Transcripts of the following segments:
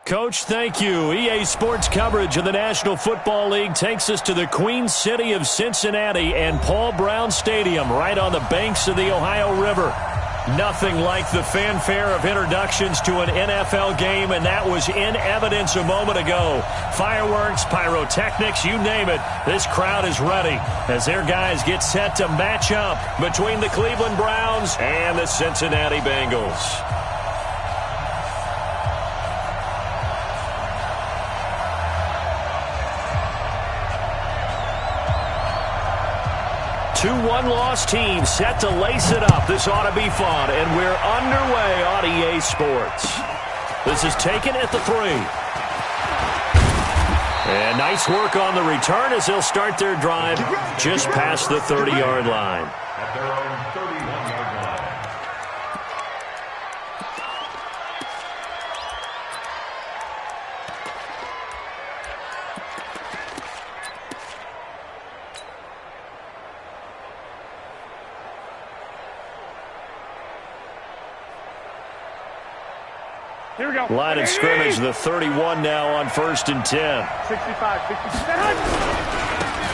Coach, thank you. EA Sports coverage of the National Football League takes us to the Queen City of Cincinnati and Paul Brown Stadium right on the banks of the Ohio River. Nothing like the fanfare of introductions to an NFL game, and that was in evidence a moment ago. Fireworks, pyrotechnics, you name it. This crowd is ready as their guys get set to match up between the Cleveland Browns and the Cincinnati Bengals. 2-1 loss team set to lace it up. This ought to be fun, and we're underway on EA Sports. This is taken at the 3. And nice work on the return as they'll start their drive just past the 30-yard line. At their own 31-yard line. Here we go. Line of scrimmage, the 31 now on 1st and 10. 65, 67.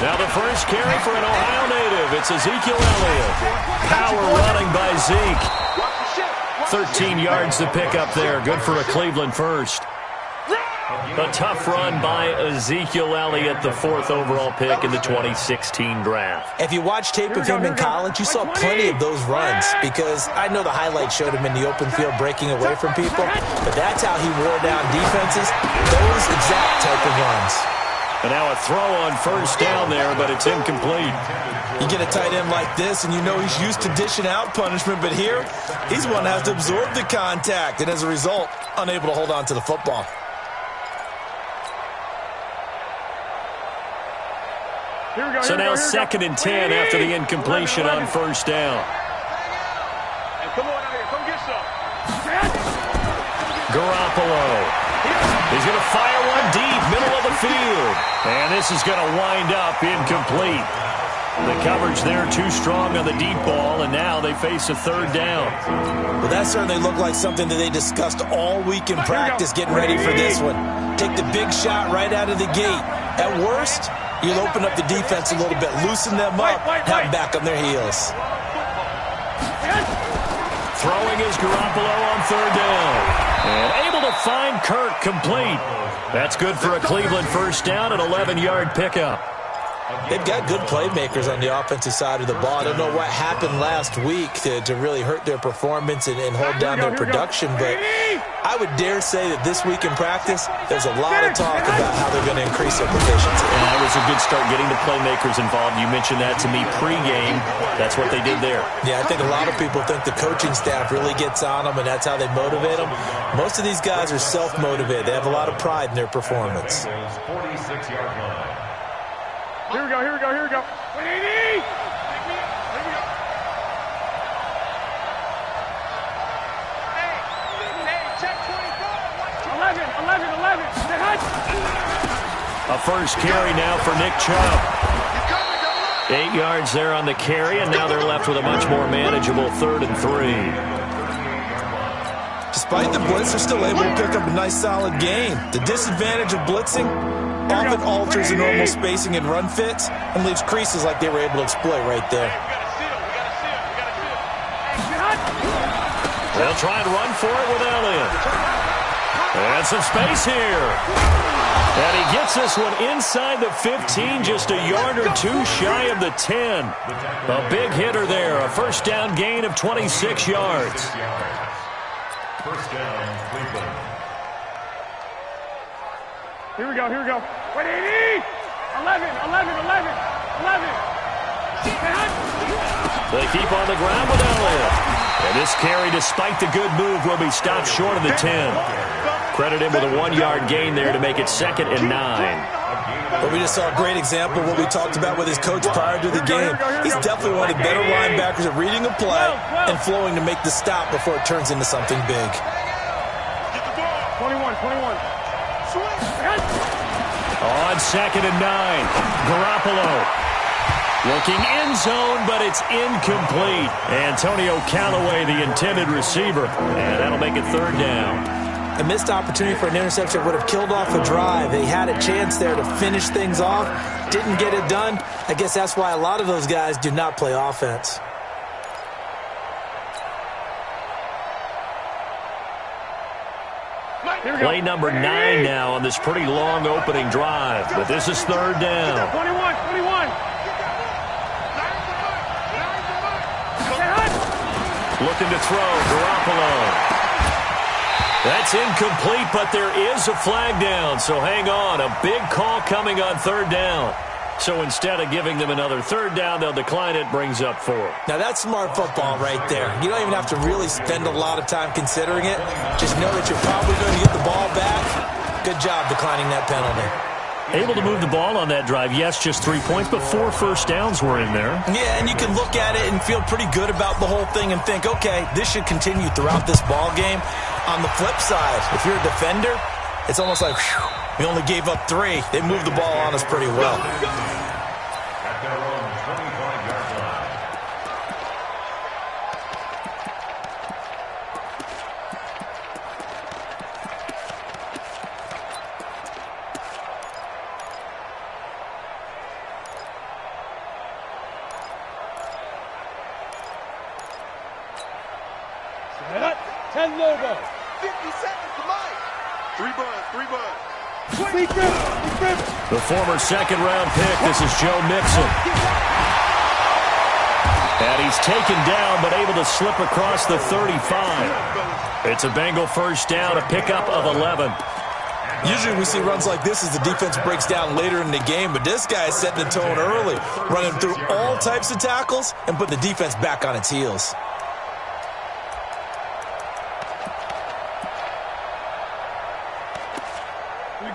Now the first carry for an Ohio native. It's Ezekiel Elliott. Power running by Zeke. 13 yards to pick up there. Good for a Cleveland first. A tough run by Ezekiel Elliott, the 4th overall pick in the 2016 draft. If you watch tape of him in college, you saw plenty of those runs because I know the highlights showed him in the open field breaking away from people, but that's how he wore down defenses, those exact type of runs. And now a throw on 1st down there, but it's incomplete. You get a tight end like this, and you know he's used to dishing out punishment, but here, he's one that has to absorb the contact, and as a result, unable to hold on to the football. So now 2nd and 10 after the incompletion on 1st down. Come on out here. Come get some. Garoppolo. He's going to fire one deep, middle of the field. And this is going to wind up incomplete. The coverage there too strong on the deep ball, and now they face a 3rd down. Well, that certainly looked like something that they discussed all week in practice getting ready for this one. Take the big shot right out of the gate. At worst, you'll open up the defense a little bit, loosen them up, have them back on their heels. Throwing is Garoppolo on 3rd down. And able to find Kirk complete. That's good for a Cleveland first down, an 11-yard pickup. They've got good playmakers on the offensive side of the ball. I don't know what happened last week to really hurt their performance and hold down their production, but I would dare say that this week in practice, there's a lot of talk about how they're going to increase their proficiency. And that was a good start getting the playmakers involved. You mentioned that to me pregame. That's what they did there. Yeah, I think a lot of people think the coaching staff really gets on them, and that's how they motivate them. Most of these guys are self-motivated. They have a lot of pride in their performance. 46-yard line. Here we go, here we go, here we go. 180! Check 24. 11. A first carry now for Nick Chubb. 8 yards there on the carry, and now they're left with a much more manageable 3rd and 3. Despite the blitz, they're still able to pick up a nice solid gain. The disadvantage of blitzing often alters the normal spacing and run fits and leaves creases like they were able to exploit right there. They'll try and run for it with Elliott. And some space here. And he gets this one inside the 15, just a yard or two shy of the 10. A big hitter there, a first down gain of 26 yards. First down, Cleveland. Here we go, here we go. 180! 11. They keep on the ground with Elliott. And this carry, despite the good move, will be stopped short of the 10. Credit him with a 1-yard gain there to make it 2nd and 9. But we just saw a great example of what we talked about with his coach prior to the game. He's definitely one of the better linebackers at reading a play and flowing to make the stop before it turns into something big. 21. On 2nd and 9, Garoppolo looking end zone, but it's incomplete. Antonio Callaway, the intended receiver, and that'll make it 3rd down. A missed opportunity for an interception would have killed off a drive. They had a chance there to finish things off. Didn't get it done. I guess that's why a lot of those guys do not play offense. Play number 9 now on this pretty long opening drive. But this is third down. 21. Looking to throw, Garoppolo. That's incomplete, but there is a flag down. So hang on, a big call coming on third down. So instead of giving them another third down, they'll decline it, brings up 4. Now that's smart football right there. You don't even have to really spend a lot of time considering it. Just know that you're probably going to get the ball back. Good job declining that penalty. Able to move the ball on that drive. Yes, just 3 points, but 4 first downs were in there. Yeah, and you can look at it and feel pretty good about the whole thing and think, okay, this should continue throughout this ball game. On the flip side, if you're a defender, it's almost like, whew, we only gave up 3. They moved the ball on us pretty well. At their own 25-yard line. Set up. 10 logo. 50 seconds to Mike. 3 buns. The former second-round pick, this is Joe Mixon. And he's taken down, but able to slip across the 35. It's a Bengal first down, a pickup of 11. Usually we see runs like this as the defense breaks down later in the game, but this guy is setting the tone early, running through all types of tackles and putting the defense back on its heels.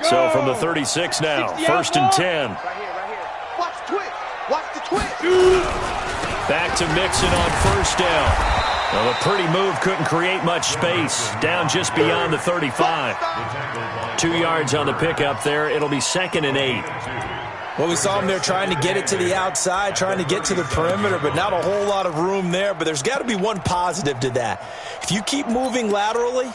So from the 36 now, first and 10. Right here. Watch the twist. Back to Mixon on first down. Well, a pretty move, couldn't create much space. Down just beyond the 35. 2 yards on the pickup there. It'll be second and 8. Well, we saw him there trying to get it to the outside, trying to get to the perimeter, but not a whole lot of room there. But there's got to be one positive to that. If you keep moving laterally,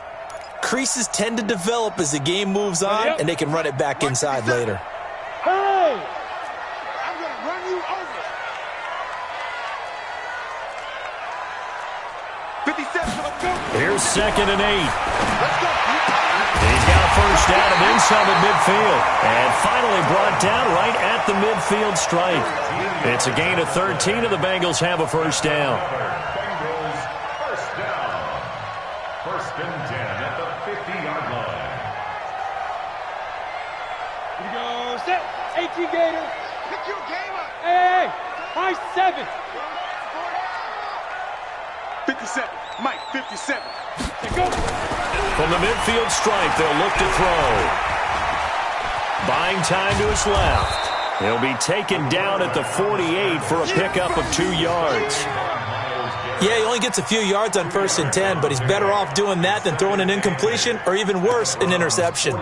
creases tend to develop as the game moves on, and they can run it back inside later. Hey! I'm going to run you over. 57. Let's go. Here's second and 8. Let's go. He's got a first down and then some at midfield. And finally brought down right at the midfield stripe. It's a gain of 13, and the Bengals have a first down. Bengals first down. First and 10 at the 50-yard line. Here we go. Set. 18 Gator. Pick your game up. Hey. High 7. 57. Mike, 57. Let's go. From the midfield stripe, they'll look to throw. Buying time to his left. He'll be taken down at the 48 for a pickup of 2 yards. Yeah, he only gets a few yards on first and 10, but he's better off doing that than throwing an incompletion or even worse, an interception.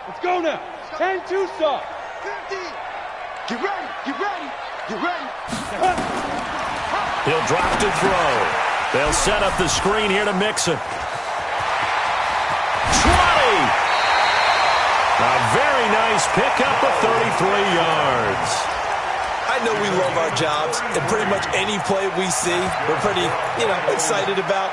Let's go now. 10-2 soft. 50. Get ready. He'll drop to throw. They'll set up the screen here to Mixon. 20! A very nice pickup of 33 yards. I know we love our jobs, and pretty much any play we see, we're pretty, excited about.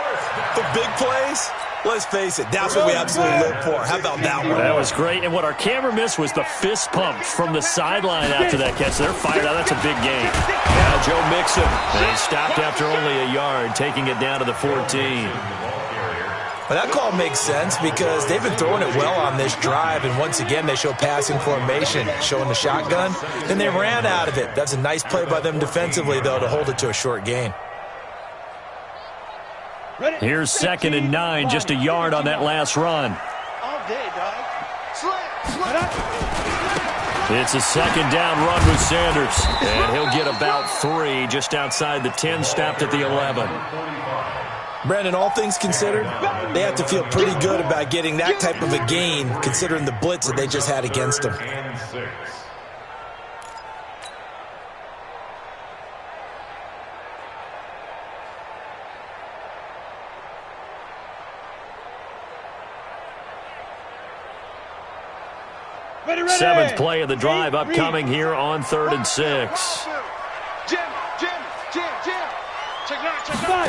The big plays, let's face it, that's what we absolutely live for. How about that one? That was great, and what our camera missed was the fist pump from the sideline after that catch. They're fired out. That's a big game. Now Joe Mixon, and he stopped after only a yard, taking it down to the 14. Well, that call makes sense because they've been throwing it well on this drive, and once again they show passing formation, showing the shotgun, and they ran out of it. That's a nice play by them defensively, though, to hold it to a short gain. Here's second and 9, just a yard on that last run. All day, dog. Slam. It's a second down run with Sanders, and he'll get about 3 just outside the 10, stopped at the 11. Brandon, all things considered, they have to feel pretty good about getting that type of a gain, considering the blitz that they just had against them. And 6. Seventh play of the drive upcoming here on 3rd and 6. Jim. Check it out.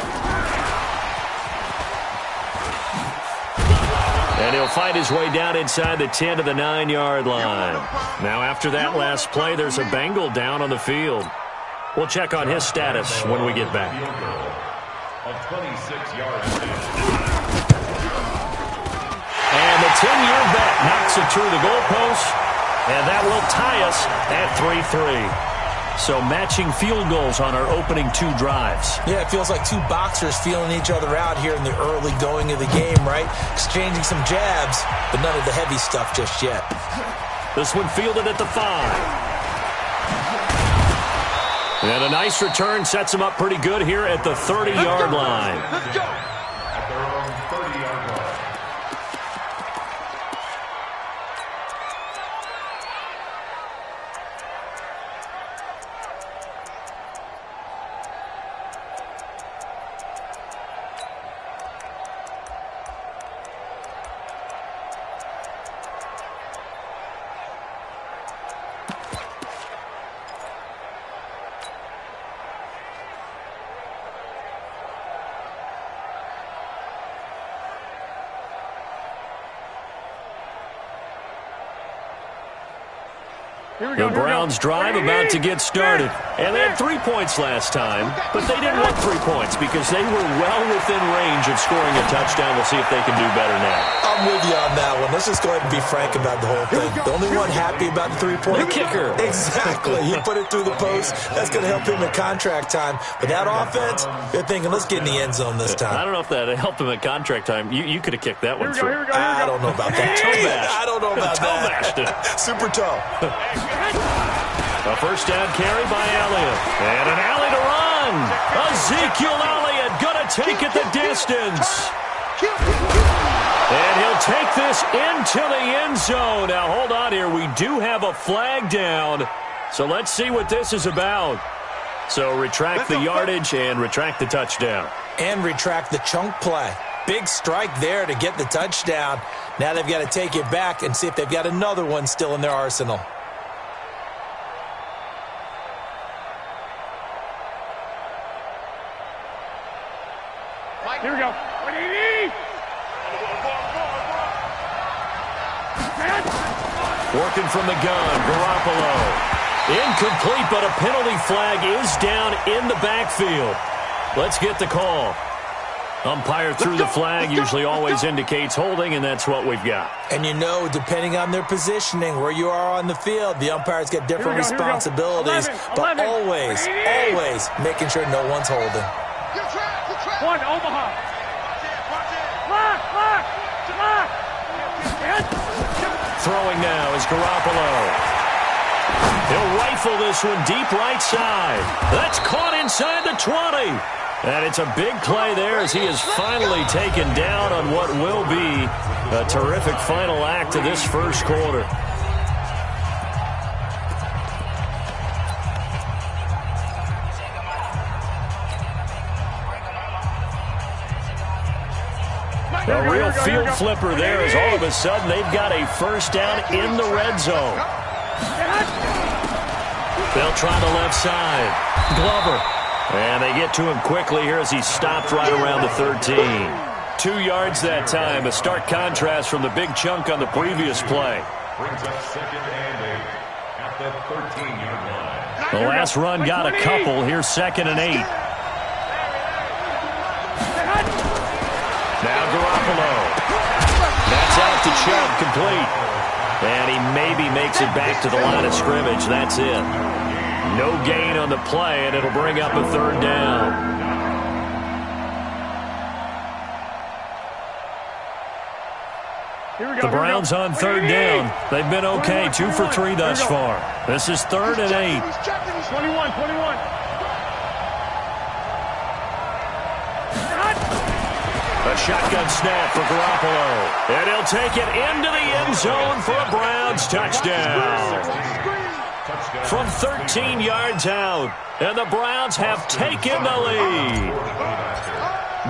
And he'll fight his way down inside the 10 to the 9-yard line. Now after that last play, there's a Bengal down on the field. We'll check on his status when we get back. A 26 yards. And the 10-year vet knocks it through the goalpost, and that will tie us at 3-3. So matching field goals on our opening 2 drives. Yeah, it feels like 2 boxers feeling each other out here in the early going of the game, right? Exchanging some jabs, but none of the heavy stuff just yet. This one fielded at the 5. And a nice return sets him up pretty good here at the 30-yard line. Let's go. At their own 30-yard line. The Browns drive about to get started. And they had 3 points last time, but they didn't want 3 points because they were well within range of scoring a touchdown. We'll see if they can do better now. I'm with you on that one. Let's just go ahead and be frank about the whole thing. The only one happy about the 3-point? The kicker. Exactly. He put it through the post. That's going to help him in contract time. But that offense, they're thinking, let's get in the end zone this time. I don't know if that helped him at contract time. You could have kicked that one through. I don't know about that. I don't know about Toe-bashed it. that. Super toe. A first down carry by Elliott. And an alley to run. Ezekiel Elliott going to take it the distance. And he'll take this into the end zone. Now, hold on here. We do have a flag down. So let's see what this is about. So retract the yardage and retract the touchdown. And retract the chunk play. Big strike there to get the touchdown. Now they've got to take it back and see if they've got another one still in their arsenal. Here we go. Working from the gun, Garoppolo. Incomplete, but a penalty flag is down in the backfield. Let's get the call. Umpire threw the flag, usually always indicates holding, and that's what we've got. And you know, depending on their positioning, where you are on the field, the umpire's got different responsibilities, but always making sure no one's holding. One, Omaha. Throwing now is Garoppolo. He'll rifle this one deep right side. That's caught inside the 20. And it's a big play there as he is finally taken down on what will be a terrific final act of this first quarter. A real field flipper there as all of a sudden they've got a first down in the red zone. They'll try the left side. Glover. And they get to him quickly here as he stopped right around the 13. 2 yards that time. A stark contrast from the big chunk on the previous play. Brings up 2nd and 8 at the 13-yard line. The last run got a couple. Here's 2nd and 8. Now Garoppolo. That's out to Chubb, complete. And he maybe makes it back to the line of scrimmage. That's it. No gain on the play, and it'll bring up a 3rd down. The Browns on 3rd down. They've been okay, 2 for 3 thus far. This is 3rd and 8. 21. A shotgun snap for Garoppolo. And he'll take it into the end zone for a Browns touchdown. From 13 yards out, and the Browns have taken the lead.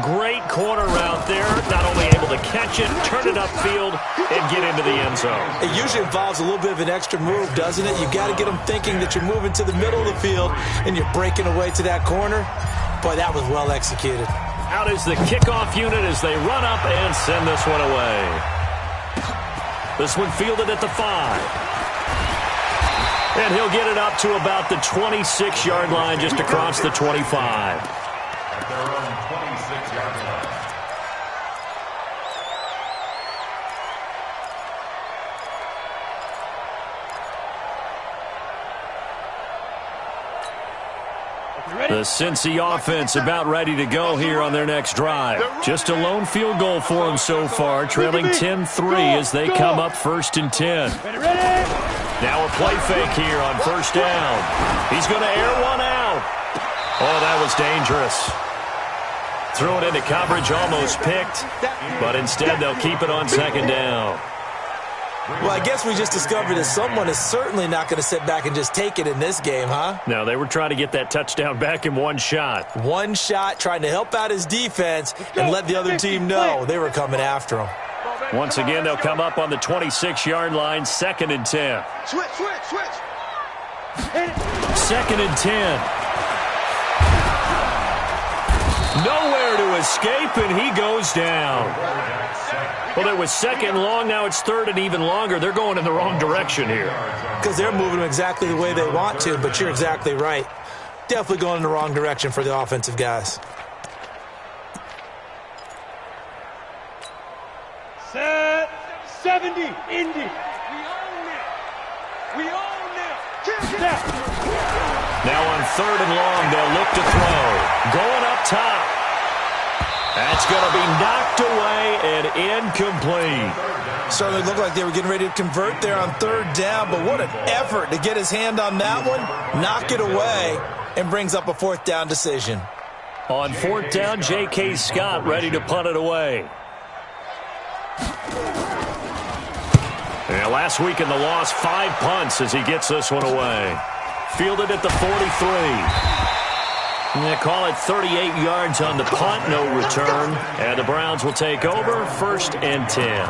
Great corner route there. Not only able to catch it, turn it upfield, and get into the end zone. It usually involves a little bit of an extra move, doesn't it? You've got to get them thinking that you're moving to the middle of the field and you're breaking away to that corner. Boy, that was well executed. Out is the kickoff unit as they run up and send this one away. This one fielded at the 5. And he'll get it up to about the 26-yard line, just across the 25. At their own 26-yard line. The Cincy offense about ready to go here on their next drive. Just a lone field goal for them so far, trailing 10-3 as they come up 1st and 10. Now a play fake here on 1st down. He's going to air one out. Oh, that was dangerous. Threw it into coverage, almost picked, but instead they'll keep it on 2nd down. Well, I guess we just discovered that someone is certainly not going to sit back and just take it in this game, huh? No, they were trying to get that touchdown back in one shot. One shot, trying to help out his defense and let the other team know they were coming after him. Once again, they'll come up on the 26-yard line, 2nd and 10. Switch. 2nd and 10. Nowhere to escape, and he goes down. Well, it was 2nd long. Now it's 3rd and even longer. They're going in the wrong direction here. Because they're moving them exactly the way they want to, but you're exactly right. Definitely going in the wrong direction for the offensive guys. Set 70, Indy. We own it. Now on 3rd and long, they'll look to throw. Going up top. That's going to be knocked away and incomplete. Certainly looked like they were getting ready to convert there on 3rd down, but what an effort to get his hand on that one, knock it away, and brings up a 4th down decision. On 4th down, J.K. Scott ready to punt it away. And last week in the loss, 5 punts as he gets this one away. Fielded at the 43. And they call it 38 yards on the punt, no return. And the Browns will take over, 1st and 10.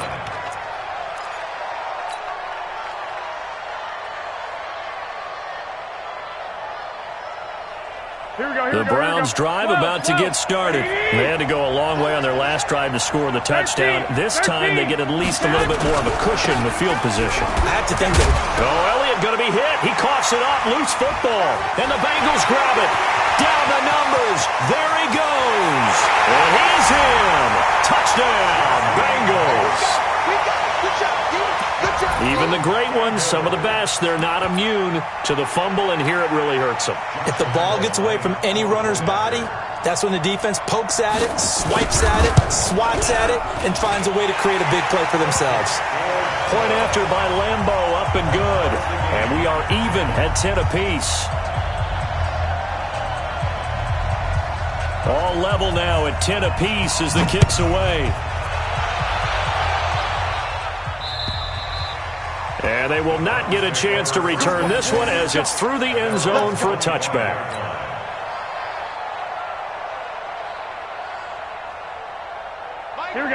The Browns drive about to get started. They had to go a long way on their last drive to score the touchdown. This time they get at least a little bit more of a cushion with field position. I have to think that... Oh, Elliott going to be hit. He coughs it up. Loose football. And the Bengals grab it. Down the numbers. There he goes. And he's in. Touchdown, Bengals. Even the great ones, some of the best, they're not immune to the fumble, and here it really hurts them. If the ball gets away from any runner's body, that's when the defense pokes at it, swipes at it, swats at it, and finds a way to create a big play for themselves. Point after by Lambeau, up and good. And we are even at 10 apiece. All level now at 10 apiece as the kick's away. And they will not get a chance to return this one as it's through the end zone for a touchback.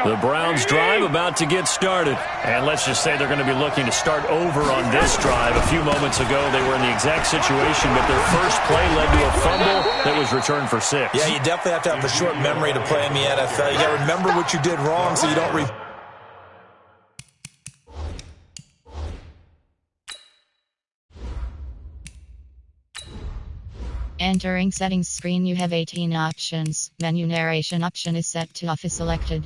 The Browns drive about to get started. And let's just say they're going to be looking to start over on this drive. A few moments ago, they were in the exact situation, but their first play led to a fumble that was returned for 6. Yeah, you definitely have to have a short memory to play in the NFL. You got to remember what you did wrong so you don't repeat. Entering settings screen, you have 18 options. Menu narration option is set to off is selected.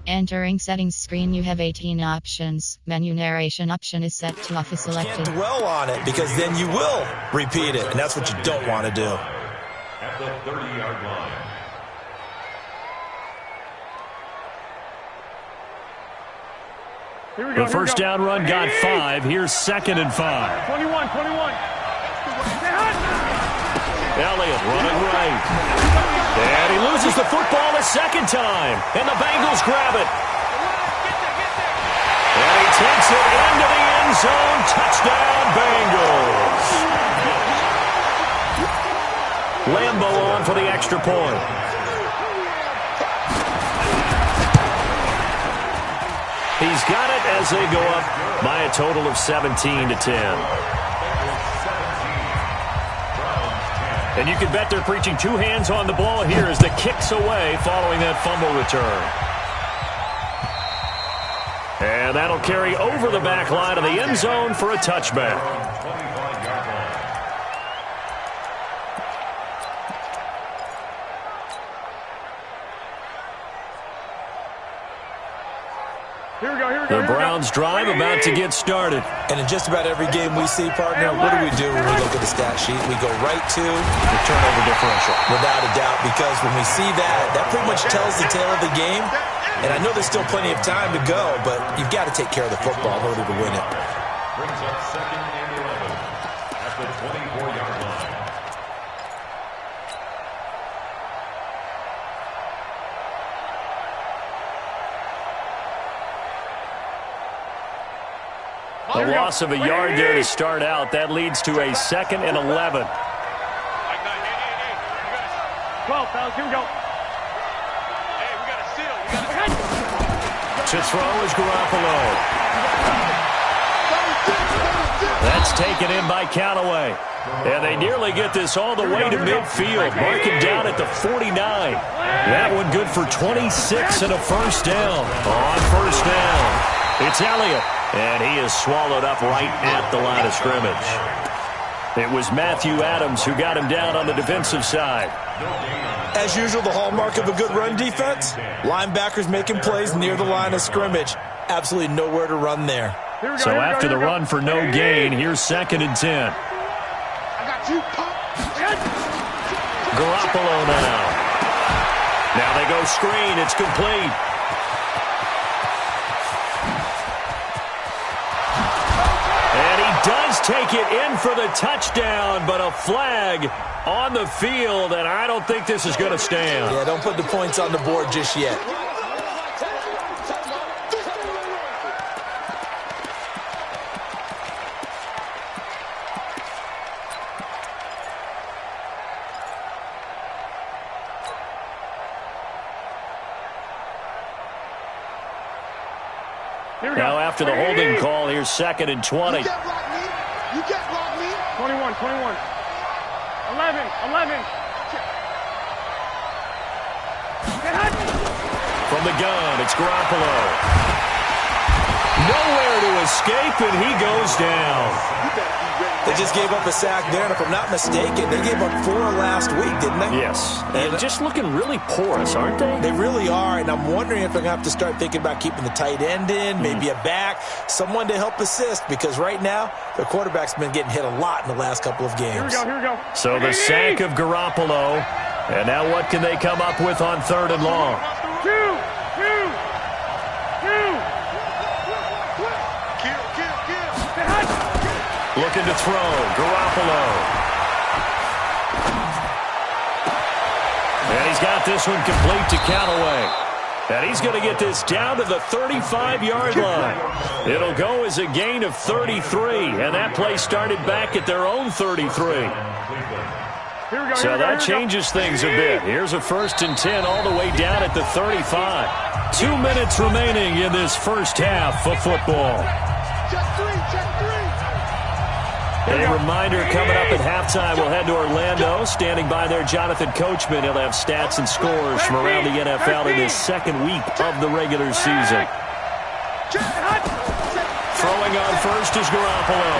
Entering settings screen, you have 18 options. Menu narration option is set to off is selected. Can't dwell on it because then you will repeat it, and that's what you don't want to do. At the 30-yard line. The first down run got 5. Here's 2nd and 5. 21. Elliott running right. And he loses the football a second time. And the Bengals grab it. And he takes it into the end zone. Touchdown, Bengals. Lambo on for the extra point. He's got it as they go up by a total of 17-10. And you can bet they're preaching 2 hands on the ball here as the kick's away following that fumble return. And that'll carry over the back line of the end zone for a touchback. The Browns drive about to get started. And in just about every game we see, partner, what do we do when we look at the stat sheet? We go right to the turnover differential. Without a doubt, because when we see that, that pretty much tells the tale of the game. And I know there's still plenty of time to go, but you've got to take care of the football in order to win it. Brings up 2nd and 11 at the 24-yard line. A loss of a yard there to start out. That leads to a 2nd and 11. 12, fellas, here we go. Hey, we got a seal. To throw is Garoppolo. That's taken in by Callaway. And they nearly get this all the way to midfield. Marking down at the 49. That one good for 26 and a first down. On first down, it's Elliott. And he is swallowed up right at the line of scrimmage. It was Matthew Adams who got him down on the defensive side. As usual, the hallmark of a good run defense, linebackers making plays near the line of scrimmage. Absolutely nowhere to run there. So after the run for no gain, here's 2nd and 10. Garoppolo now. Now they go screen. It's complete. And he does take it in for the touchdown, but a flag on the field, and I don't think this is going to stand. Yeah, don't put the points on the board just yet. Now after the holding call, here's 2nd and 20. You can't block me. 21. 11. From the gun, it's Garoppolo. Nowhere to escape, and he goes down. They just gave up a sack there, and if I'm not mistaken, they gave up 4 last week, didn't they? Yes. And just looking really porous, aren't they? They really are, and I'm wondering if they're going to have to start thinking about keeping the tight end in, maybe a back, someone to help assist, because right now, their quarterback's been getting hit a lot in the last couple of games. Here we go. So the sack of Garoppolo, and now what can they come up with on 3rd and long? Two. Looking to throw, Garoppolo. And he's got this one complete to Callaway. And he's going to get this down to the 35-yard line. It'll go as a gain of 33, and that play started back at their own 33. So that changes things a bit. Here's a 1st and 10 all the way down at the 35. 2 minutes remaining in this first half of football. A reminder coming up at halftime, we'll head to Orlando. Standing by there, Jonathan Coachman. He'll have stats and scores from around the NFL in his 2nd week of the regular season. Throwing on first is Garoppolo.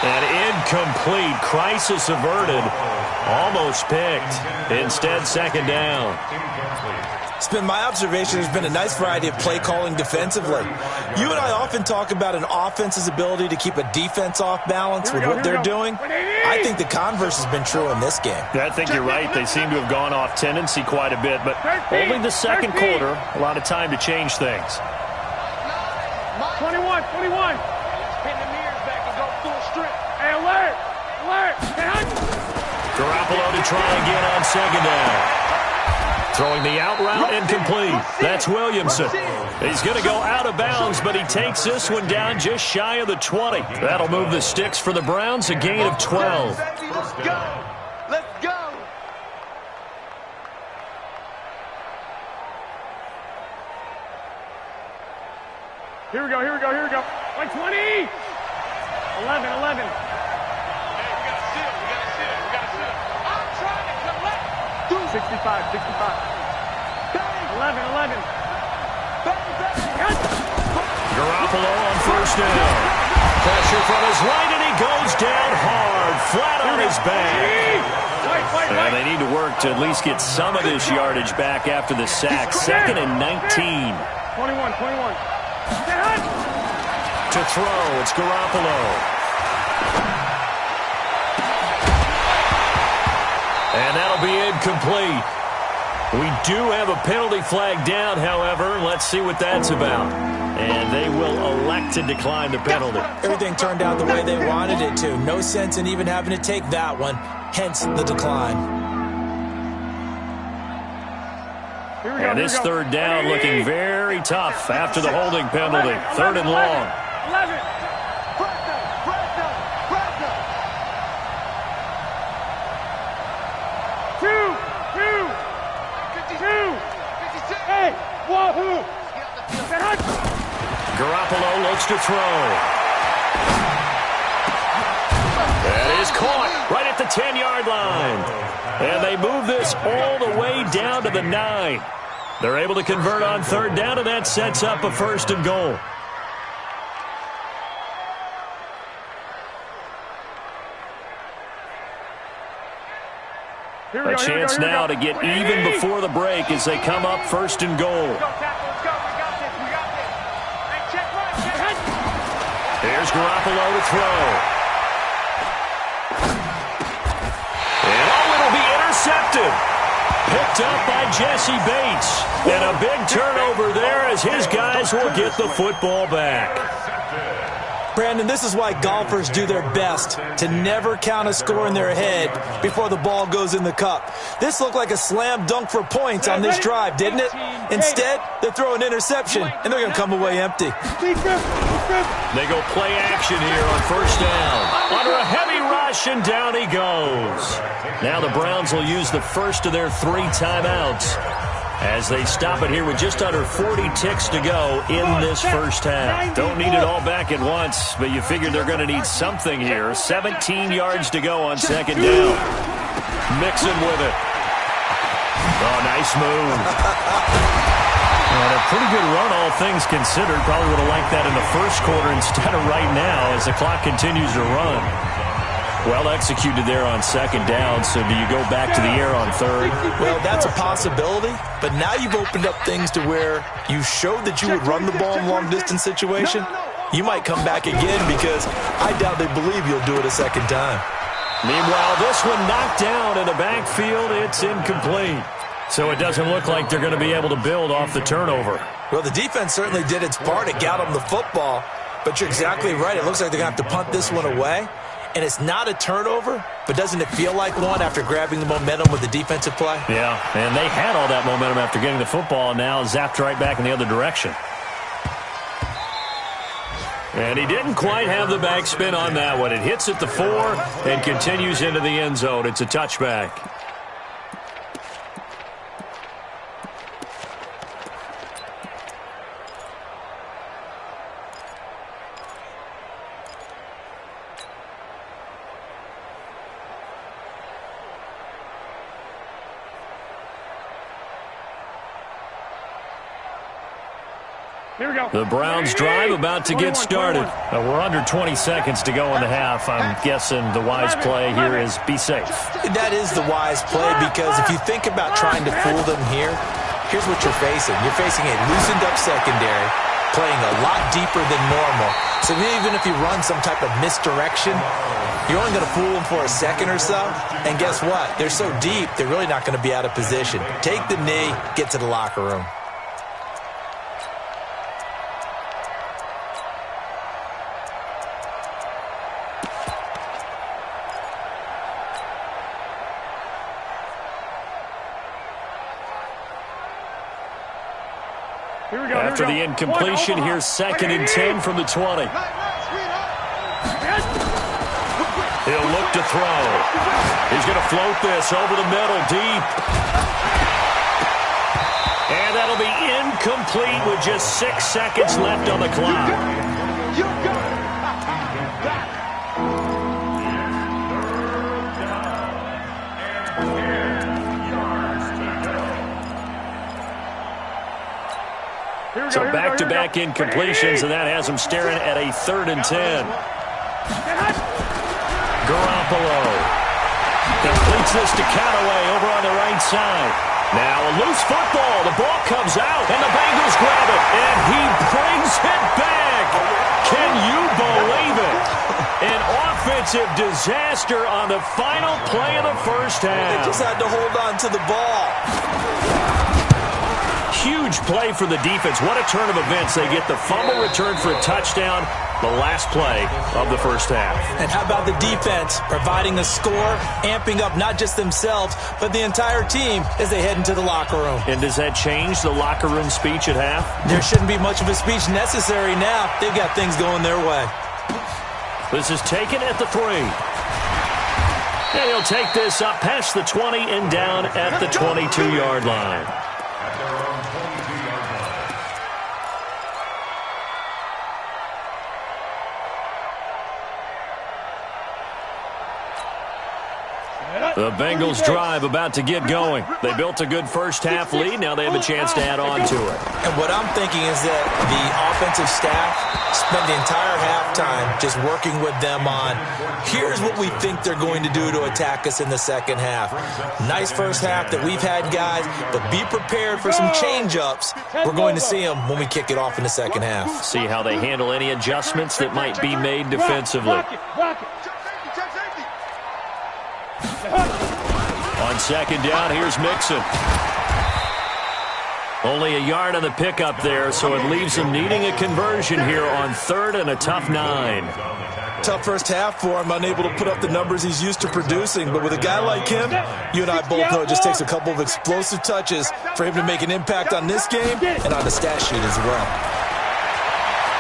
And incomplete. Crisis averted. Almost picked. Instead, 2nd down. It's been my observation there's been a nice variety of play calling defensively. You and I often talk about an offense's ability to keep a defense off balance with what they're doing. I think the converse has been true in this game. I think you're right. They seem to have gone off tendency quite a bit, but only the 2nd quarter. A lot of time to change things. 21, 21. Pin the mirrors back and go full strip. Hey, alert! Alert! Hey, hunt! Garoppolo to try again on second down. Throwing the out route incomplete. That's Williamson. He's going to go out of bounds, but he takes this one down just shy of the 20. That'll move the sticks for the Browns, a gain of 12. Let's go. Let's go. Here we go, here we go, here we go. Like 20! 11, 11. Hey, we got to sit. We got to sit. We got to sit. I'm trying to collect. 65, 65. 11, 11. Garoppolo on first down. Pressure from his right, and he goes down hard, flat on his back. And they need to work to at least get some of this yardage back after the sack. 2nd and 19. 21, 21. To throw, it's Garoppolo. And that'll be incomplete. We do have a penalty flag down, however. Let's see what that's about. And they will elect to decline the penalty. Everything turned out the way they wanted it to. No sense in even having to take that one, hence the decline. And this third down looking very tough after the holding penalty. 3rd and long. 11. Garoppolo looks to throw. That is caught right at the 10-yard line. And they move this all the way down to the 9. They're able to convert on 3rd down, and that sets up a 1st and goal. A chance now to get even before the break as they come up 1st and goal. Here's Garoppolo to throw. And it'll be intercepted. Picked up by Jesse Bates. And a big turnover there as his guys will get the football back. Brandon, this is why golfers do their best to never count a score in their head before the ball goes in the cup. This looked like a slam dunk for points on this drive, didn't it? Instead, they throw an interception, and they're going to come away empty. They go play action here on 1st down. Under a heavy rush, and down he goes. Now the Browns will use the first of their 3 timeouts as they stop it here with just under 40 ticks to go in this first half. Don't need it all back at once, but you figure they're going to need something here. 17 yards to go on 2nd down. Mixon with it. Oh, nice move. And a pretty good run, all things considered. Probably would have liked that in the first quarter instead of right now as the clock continues to run. Well executed there on 2nd down, so do you go back to the air on 3rd? Well, that's a possibility, but now you've opened up things to where you showed that you would run the ball in long-distance situation. You might come back again because I doubt they believe you'll do it a 2nd time. Meanwhile, this one knocked down in the backfield. It's incomplete. So it doesn't look like they're going to be able to build off the turnover. Well, the defense certainly did its part. It got them the football, but you're exactly right. It looks like they're going to have to punt this one away. And it's not a turnover, but doesn't it feel like one after grabbing the momentum with the defensive play? Yeah, and they had all that momentum after getting the football, and now zapped right back in the other direction. And he didn't quite have the backspin on that one. It hits at the 4 and continues into the end zone. It's a touchback. Here we go. The Browns drive about to get started. We're under 20 seconds to go in the half. I'm guessing the wise play here is be safe. That is the wise play because if you think about trying to fool them here, here's what you're facing. You're facing a loosened up secondary, playing a lot deeper than normal. So even if you run some type of misdirection, you're only going to fool them for a second or so. And guess what? They're so deep, they're really not going to be out of position. Take the knee, get to the locker room. After the incompletion, here's 2nd and 10 from the 20. He'll look to throw. He's going to float this over the middle, deep. And that'll be incomplete with just 6 seconds left on the clock. So back-to-back incompletions, and that has him staring at a 3rd and 10. Garoppolo completes this to Callaway over on the right side. Now a loose football. The ball comes out, and the Bengals grab it, and he brings it back. Can you believe it? An offensive disaster on the final play of the first half. They just had to hold on to the ball. Huge play for the defense. What a turn of events. They get the fumble return for a touchdown, the last play of the first half. And how about the defense providing a score, amping up not just themselves, but the entire team as they head into the locker room. And does that change the locker room speech at half? There shouldn't be much of a speech necessary now. They've got things going their way. This is taken at the 3. And he'll take this up past the 20 and down at the 22-yard line. The Bengals drive about to get going. They built a good first half lead. Now they have a chance to add on to it. And what I'm thinking is that the offensive staff spent the entire halftime just working with them on, here's what we think they're going to do to attack us in the second half. Nice first half that we've had, guys, but be prepared for some change-ups. We're going to see them when we kick it off in the second half. See how they handle any adjustments that might be made defensively. On 2nd down, here's Mixon. Only a yard on the pickup there, so it leaves him needing a conversion here on 3rd and a tough 9. Tough first half for him, unable to put up the numbers he's used to producing. But with a guy like him, you and I both know it just takes a couple of explosive touches for him to make an impact on this game and on the stat sheet as well.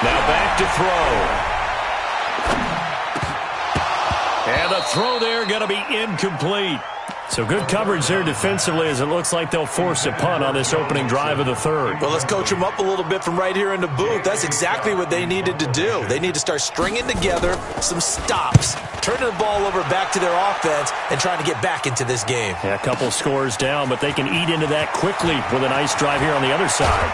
Now back to throw. And the throw there going to be incomplete. So good coverage there defensively as it looks like they'll force a punt on this opening drive of the 3rd. Well, let's coach them up a little bit from right here in the booth. That's exactly what they needed to do. They need to start stringing together some stops, turning the ball over back to their offense, and trying to get back into this game. Yeah, a couple scores down, but they can eat into that quickly with a nice drive here on the other side.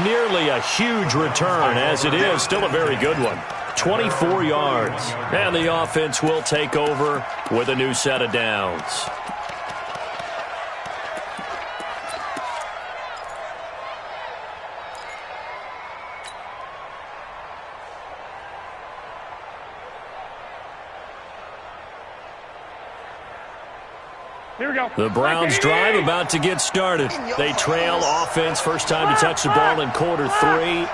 Nearly a huge return as it is. Still a very good one. 24 yards. And the offense will take over with a new set of downs. Here we go. The Browns drive about to get started. They trail offense, first time to touch the ball in quarter 3,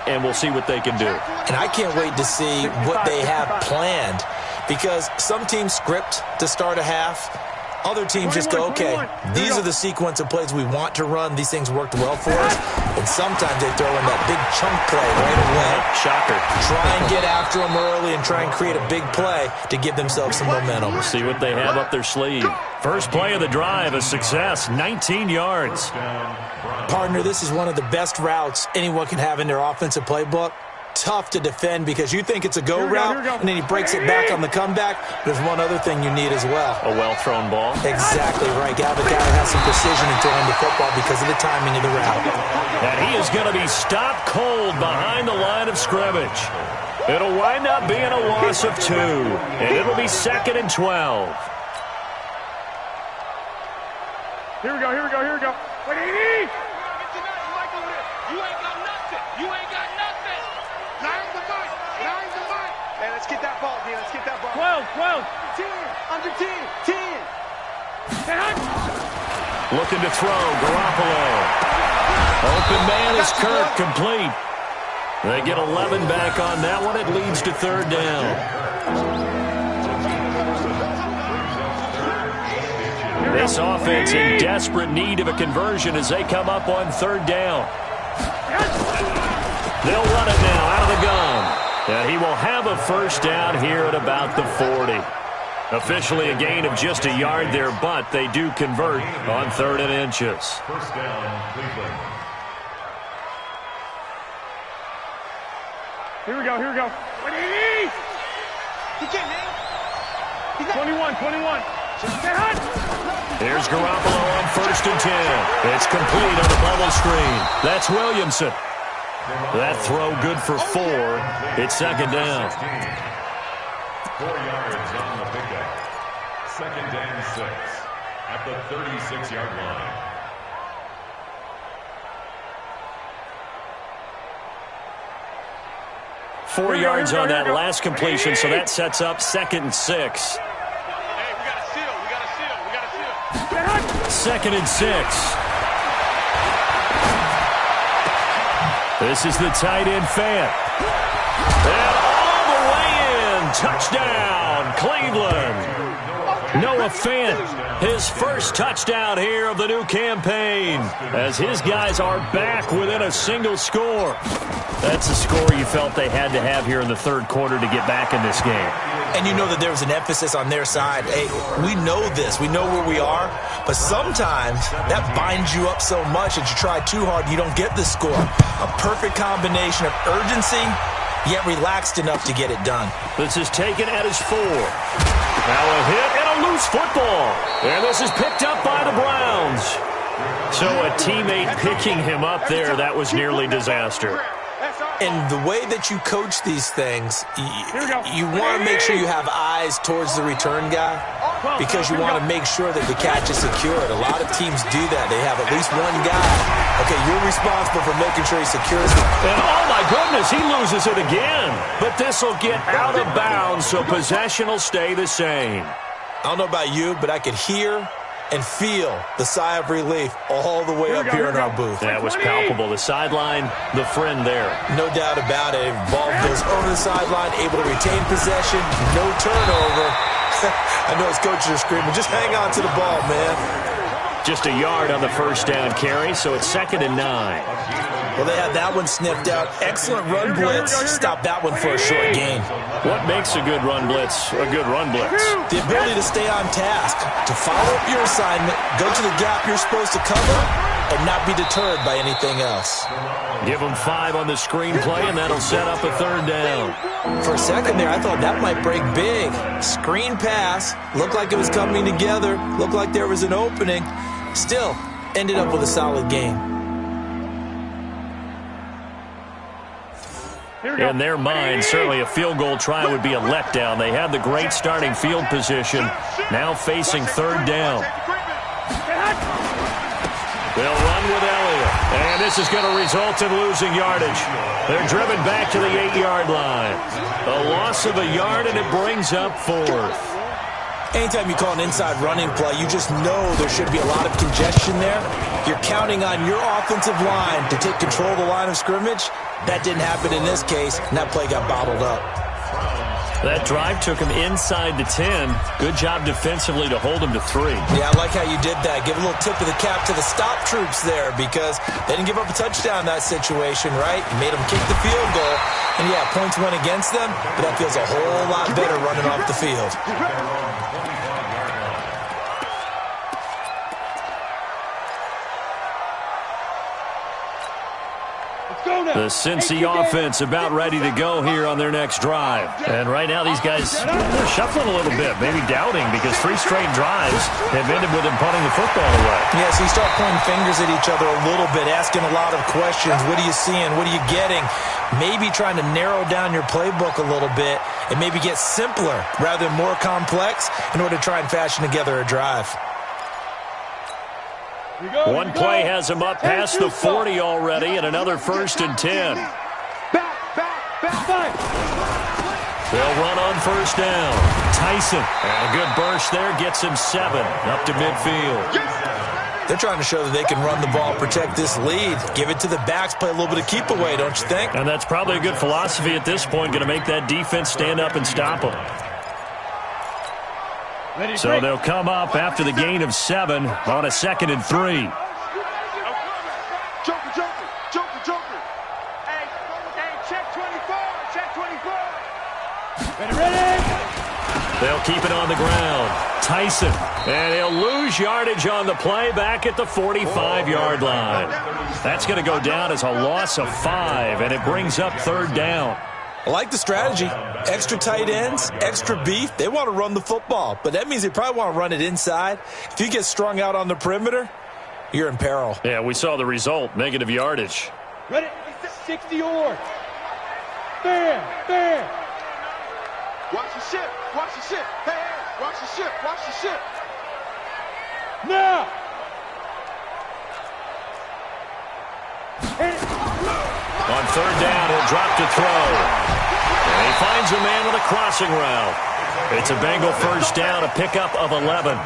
and we'll see what they can do. And I can't wait to see what they have planned, because some teams script to start a half. Other teams just go, okay, these are the sequence of plays we want to run. These things worked well for us. And sometimes they throw in that big chunk play right away. Shocker. Try and get after them early and try and create a big play to give themselves some momentum. We'll see what they have up their sleeve. First play of the drive, a success, 19 yards. Partner, this is one of the best routes anyone can have in their offensive playbook. Tough to defend because you think it's a go route, and then he breaks it back on the comeback. There's one other thing you need as well. A well-thrown ball. Exactly right. The guy has some precision in throwing the football because of the timing of the route. And he is going to be stopped cold behind the line of scrimmage. It'll wind up being a loss of 2, and it'll be 2nd and 12. Here we go, here we go, here we go. What do you need? You ain't got nothing. You ain't got nothing. Line's the mic. Line's the mic. Hey, let's get that ball, D. Let's get that ball. 12. 10. Under 10. 10. Looking to throw, Garoppolo. Open man is Kirk, complete. They get 11 back on that one. It leads to 3rd down. This offense in desperate need of a conversion as they come up on 3rd down. They'll run it now out of the gun. And he will have a first down here at about the 40. Officially a gain of just a yard there, but they do convert on 3rd and inches. First down, Cleveland. Here we go, here we go. He can't, man. 21. Here's Garoppolo on 1st and 10. It's complete on the bubble screen. That's Williamson. That throw good for 4. It's 2nd down. 4 yards on the pickup. 2nd and 6 at the 36-yard line. Four yards on that last completion, so that sets up 2nd and 6. Hey, we got to seal. 2nd and 6. This is the tight end Fant. And all the way in. Touchdown, Cleveland. Noah Fant, his first touchdown here of the new campaign, as his guys are back within a single score. That's a score you felt they had to have here in the 3rd quarter to get back in this game. And you know that there was an emphasis on their side. Hey, we know this. We know where we are. But sometimes that binds you up so much that you try too hard, you don't get the score. A perfect combination of urgency, yet relaxed enough to get it done. This is taken at his 4. Now a hit and a loose football. And this is picked up by the Browns. So a teammate picking him up there, that was nearly disaster. And the way that you coach these things, you want to make sure you have eyes towards the return guy because you want to make sure that the catch is secured. A lot of teams do that. They have at least one guy. Okay, you're responsible for making sure he secures it. And oh my goodness, he loses it again. But this will get out of bounds, so possession will stay the same. I don't know about you, but I could hear and feel the sigh of relief all the way up here in our booth. That was palpable. The sideline, the friend there. No doubt about it. Ball goes over the sideline, able to retain possession, no turnover. I know his coaches are screaming, just hang on to the ball, man. Just a yard on the first down carry, so it's 2nd and 9. Well, they had that one sniffed out. Excellent run blitz. Stop that one for a short gain. What makes a good run blitz a good run blitz? The ability to stay on task, to follow up your assignment, go to the gap you're supposed to cover, and not be deterred by anything else. Give them 5 on the screenplay, and that'll set up a 3rd down. For a second there, I thought that might break big. Screen pass, looked like it was coming together, looked like there was an opening. Still, ended up with a solid game. In their mind, certainly a field goal try would be a letdown. They had the great starting field position, now facing 3rd down. They'll run with Elliott, and this is going to result in losing yardage. They're driven back to the 8-yard line. A loss of a yard, and it brings up 4th. Anytime you call an inside running play, you just know there should be a lot of congestion there. You're counting on your offensive line to take control of the line of scrimmage. That didn't happen in this case, and that play got bottled up. That drive took him inside the 10. Good job defensively to hold him to 3. Yeah, I like how you did that. Give a little tip of the cap to the stop troops there because they didn't give up a touchdown in that situation, right? You made them kick the field goal. And, yeah, points went against them, but that feels a whole lot better running off the field. The Cincy offense about ready to go here on their next drive. And right now these guys are shuffling a little bit, maybe doubting because 3 straight drives have ended with them punting the football away. Yeah, so you start pointing fingers at each other a little bit, asking a lot of questions. What are you seeing? What are you getting? Maybe trying to narrow down your playbook a little bit and maybe get simpler rather than more complex in order to try and fashion together a drive. One play has him up past the 40 already, and another 1st and 10. They'll run on 1st down. Tyson, and a good burst there, gets him 7 up to midfield. They're trying to show that they can run the ball, protect this lead, give it to the backs, play a little bit of keep away, don't you think? And that's probably a good philosophy at this point, going to make that defense stand up and stop them. So they'll come up after the gain of 7 on a 2nd and 3. They'll keep it on the ground. Tyson. And he'll lose yardage on the play back at the 45-yard line. That's going to go down as a loss of 5, and it brings up third down. I like the strategy. Extra tight ends, extra beef. They want to run the football, but that means they probably want to run it inside. If you get strung out on the perimeter, you're in peril. Yeah, we saw the result, negative yardage. Ready? 60 or. Bam! Bam! Watch the ship. Watch the ship. Hey, hey, watch the ship. Watch the ship. Now! On third down, he'll drop to throw. And he finds a man with a crossing route. It's a Bengal first down, a pickup of 11.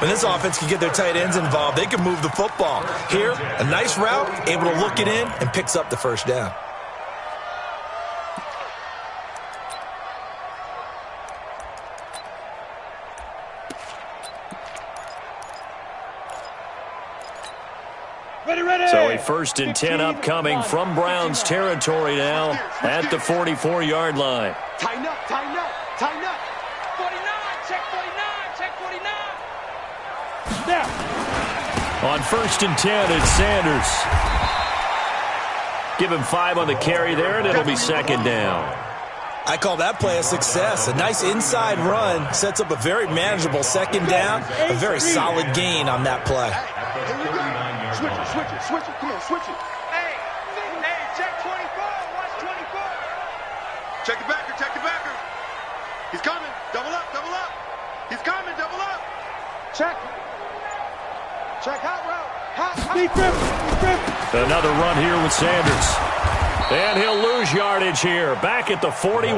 When this offense can get their tight ends involved, they can move the football. Here, a nice route, able to look it in, and picks up the first down. So a 1st and 10 upcoming from Browns territory now at the 44-yard line. Tighten up, tighten up, tighten up. 49, check 49, check 49. Now! On 1st and 10, it's Sanders. Give him 5 on the carry there, and it'll be second down. I call that play a success. A nice inside run sets up a very manageable second down, a very solid gain on that play. Switch it, switch it, switch it. Come on, switch it. Hey, check 24. Watch 24. Check the backer, check the backer. He's coming. Double up, double up. He's coming, double up. Check. Check hot route. Hot. Another run here with Sanders. And he'll lose yardage here. Back at the 41.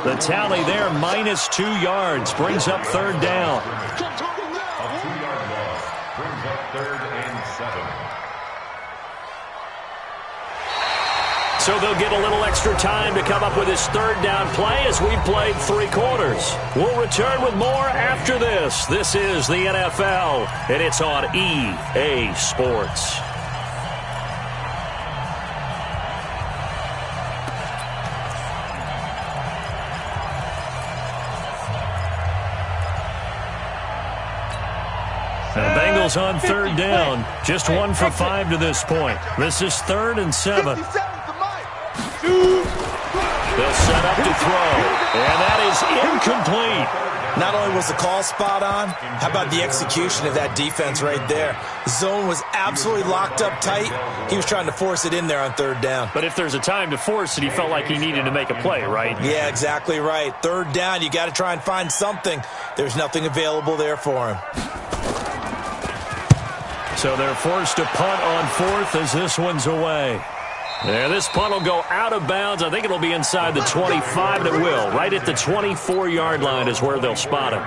The tally there, minus 2 yards. Brings up third down. A 2-yard loss brings up 3rd and 7. So they'll get a little extra time to come up with his third down play as we've played 3 quarters. We'll return with more after this. This is the NFL, and it's on EA Sports. The Bengals on third down. Just 1 for 5 to this point. This is 3rd and 7. They'll set up to throw. And that is incomplete. Not only was the call spot on, how about the execution of that defense right there? The zone was absolutely locked up tight. He was trying to force it in there on third down. But if there's a time to force it, he felt like he needed to make a play, right? Yeah, exactly right. Third down, you got to try and find something. There's nothing available there for him. So they're forced to punt on 4th as this one's away. There, this punt will go out of bounds. I think it'll be inside the 25, and it will. Right at the 24-yard line is where they'll spot him.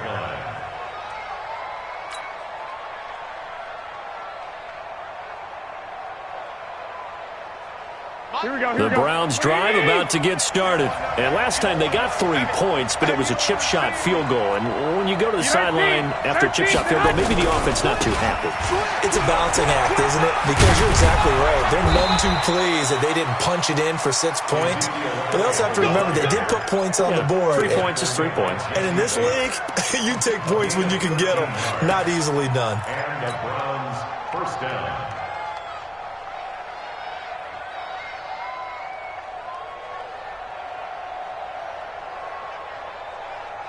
The Browns drive about to get started. And last time they got 3 points, but it was a chip shot field goal. And when you go to the sideline after a chip shot field goal, maybe the offense not too happy. It's a balancing act, isn't it? Because you're exactly right. They're none too pleased that they didn't punch it in for 6 points. But they also have to remember they did put points on the board. 3 points is 3 points. And in this league, you take points when you can get them. Not easily done. And the Browns first down.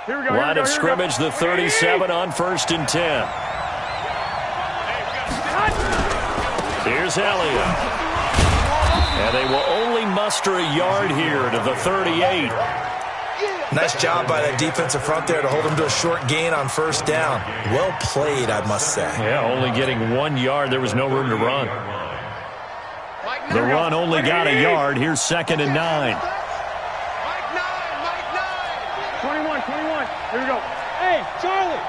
Line of scrimmage, the 37 on 1st and 10. Here's Elliott. And they will only muster a yard here to the 38. Nice job by that defensive front there to hold them to a short gain on 1st down. Well played, I must say. Yeah, only getting 1 yard. There was no room to run. The run only got a yard. Here's 2nd and 9. 21. Here we go. Hey, Charlie.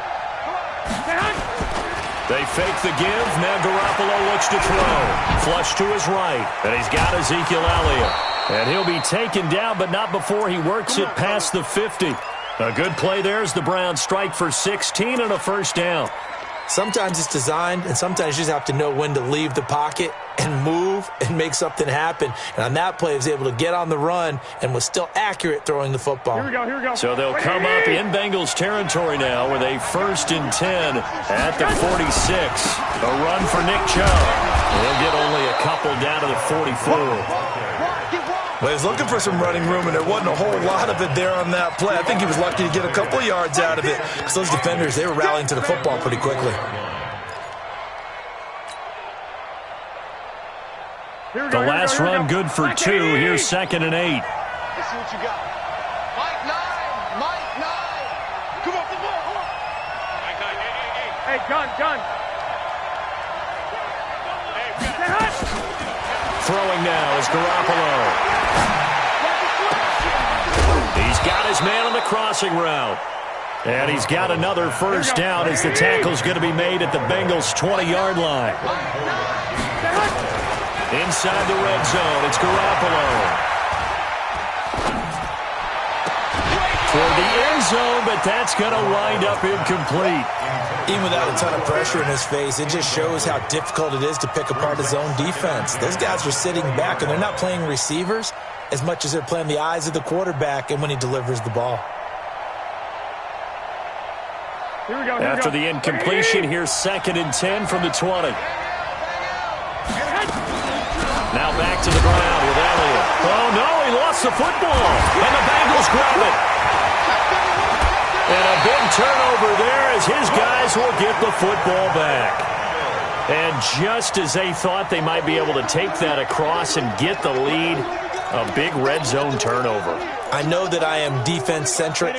They fake the give. Now Garoppolo looks to throw. Flush to his right. And he's got Ezekiel Elliott. And he'll be taken down, but not before he works it past the 50. A good play there as the Browns strike for 16 and a 1st down. Sometimes it's designed, and sometimes you just have to know when to leave the pocket and move and make something happen. And on that play, he was able to get on the run and was still accurate throwing the football. Here we go, here we go. So they'll come up in Bengals territory now with a 1st and 10 at the 46. A run for Nick Chubb. He'll get only a couple down to the 44. Well, he was looking for some running room, and there wasn't a whole lot of it there on that play. I think he was lucky to get a couple yards out of it because those defenders, they were rallying to the football pretty quickly. The last run good for 2. Here's 2nd and 8. Let's see what you got. Mike 9. Mike 9. Come on, come on, come on. Mike 9. Hey, gun. Throwing now is Garoppolo. He's got his man on the crossing route. And he's got another first down as the tackle's going to be made at the Bengals' 20-yard line. Inside the red zone, it's Garoppolo. Toward the end zone, but that's going to wind up incomplete. Even without a ton of pressure in his face, it just shows how difficult it is to pick apart his own defense. Those guys are sitting back, and they're not playing receivers as much as they're playing the eyes of the quarterback and when he delivers the ball. Here we go, After the incompletion, here's 2nd and 10 from the 20. Now back to the ground with Elliott. Oh, no, he lost the football. And the Bengals grab it. And a big turnover there as his guys will get the football back. And just as they thought they might be able to take that across and get the lead, a big red zone turnover. I know that I am defense-centric,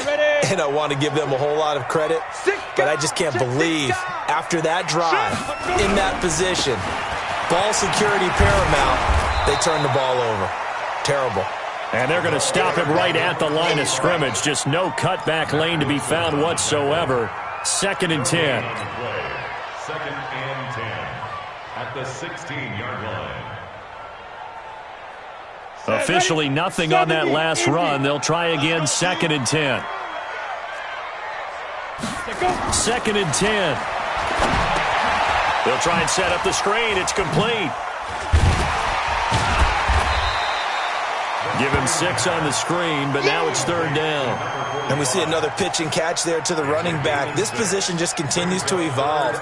and I want to give them a whole lot of credit, but I just can't believe after that drive, in that position, ball security paramount, they turn the ball over. Terrible. And they're going to stop him right at the line of scrimmage. Just no cutback lane to be found whatsoever. 2nd and 10. 2nd and 10 at the 16-yard line. Officially nothing on that last run. They'll try again, 2nd and 10. 2nd and 10. They'll try and set up the screen. It's complete. Give him 6 on the screen, but now it's 3rd down. And we see another pitch and catch there to the running back. This position just continues to evolve.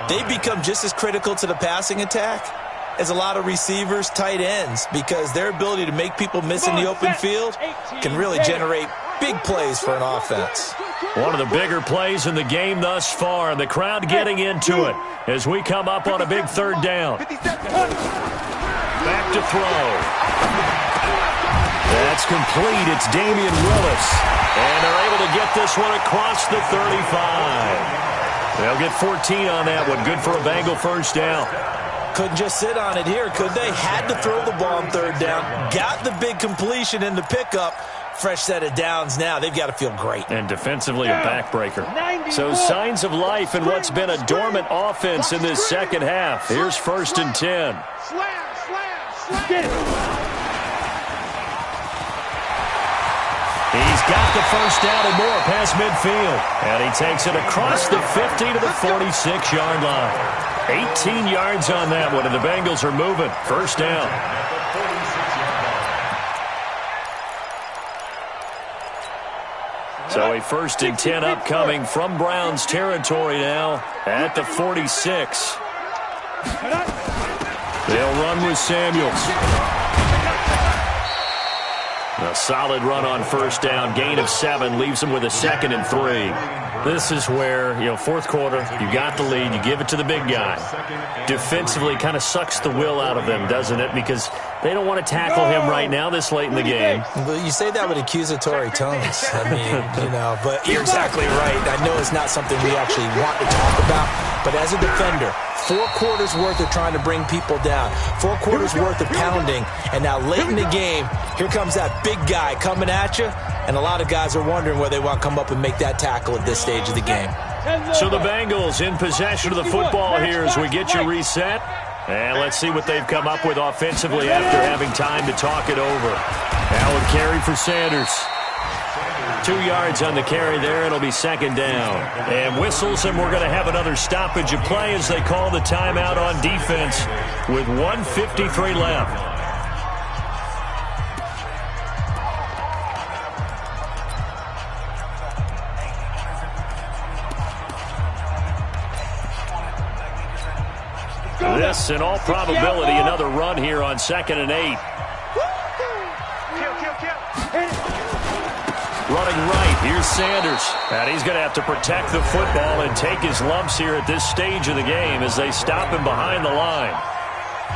They become just as critical to the passing attack as a lot of receivers, tight ends, because their ability to make people miss in the open field can really generate big plays for an offense. One of the bigger plays in the game thus far, and the crowd getting into it as we come up on a big 3rd down. Back to throw. That's complete. It's Damian Willis. And they're able to get this one across the 35. They'll get 14 on that one. Good for a Bengal first down. Couldn't just sit on it here, could they? Had to throw the ball on 3rd down. Got the big completion in the pickup. Fresh set of downs now. They've got to feel great. And defensively a backbreaker. So signs of life in what's been a dormant offense in this second half. Here's 1st and 10. Get it. He's got the first down and more past midfield. And he takes it across the 50 to the 46-yard line. 18 yards on that one, and the Bengals are moving. 1st down. So a 1st and 10 upcoming from Browns territory now at the 46. They'll run with Samuels. A solid run on 1st down. Gain of 7 leaves them with a 2nd and 3. This is where, 4th quarter, you got the lead, you give it to the big guy. Defensively, kind of sucks the will out of them, doesn't it? Because they don't want to tackle him right now this late in the game. Well, you say that with accusatory tones. I mean, but you're exactly right. I know it's not something we actually want to talk about, but as a defender, 4 quarters worth of trying to bring people down, 4 quarters worth of pounding, and now late in the game, here comes that big guy coming at you, and a lot of guys are wondering where they want to come up and make that tackle at this stage of the game. So the Bengals in possession of the football here as we get you reset. And let's see what they've come up with offensively after having time to talk it over. Allen carry for Sanders. 2 yards on the carry there. It'll be second down. And whistles, and we're going to have another stoppage of play as they call the timeout on defense with 1:53 left. This, in all probability, another run here on 2nd and 8. Running right, here's Sanders. And he's going to have to protect the football and take his lumps here at this stage of the game as they stop him behind the line.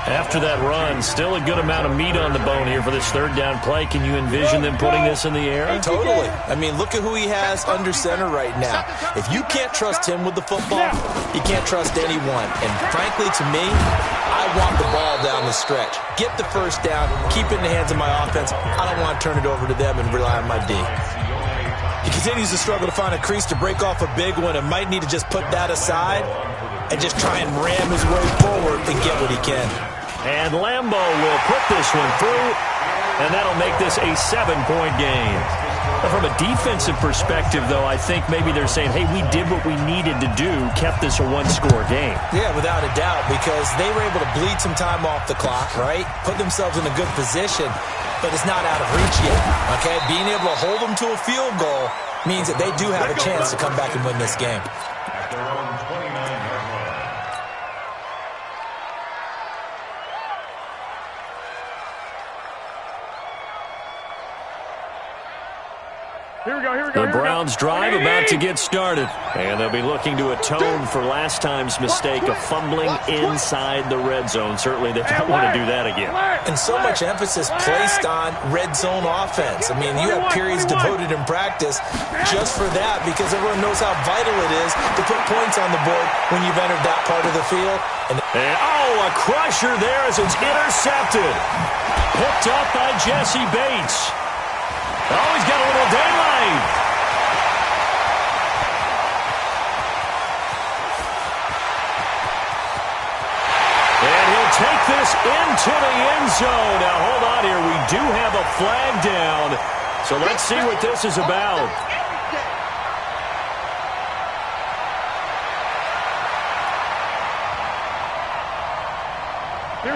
After that run, still a good amount of meat on the bone here for this third down play. Can you envision them putting this in the air? Totally. I mean, look at who he has under center right now. If you can't trust him with the football, you can't trust anyone. And frankly, to me, I want the ball down the stretch. Get the first down, keep it in the hands of my offense. I don't want to turn it over to them and rely on my D. He continues to struggle to find a crease to break off a big one and might need to just put that aside and just try and ram his way forward and get what he can. And Lambo will put this one through, and that'll make this a 7-point game. But from a defensive perspective, though, I think maybe they're saying, hey, we did what we needed to do, kept this a one-score game. Yeah, without a doubt, because they were able to bleed some time off the clock, right? Put themselves in a good position, but it's not out of reach yet, okay? Being able to hold them to a field goal means that they do have a chance to come back and win this game. At their own 29-yard line. Here we go, here we go. The Browns drive about to get started. And they'll be looking to atone for last time's mistake of fumbling inside the red zone. Certainly they don't want to do that again. And so much emphasis placed on red zone offense. I mean, you have periods devoted in practice just for that because everyone knows how vital it is to put points on the board when you've entered that part of the field. And a crusher there as it's intercepted. Picked up by Jesse Bates. Oh, he's got a little daylight. And he'll take this into the end zone. Now, hold on here. We do have a flag down. So let's see what this is about.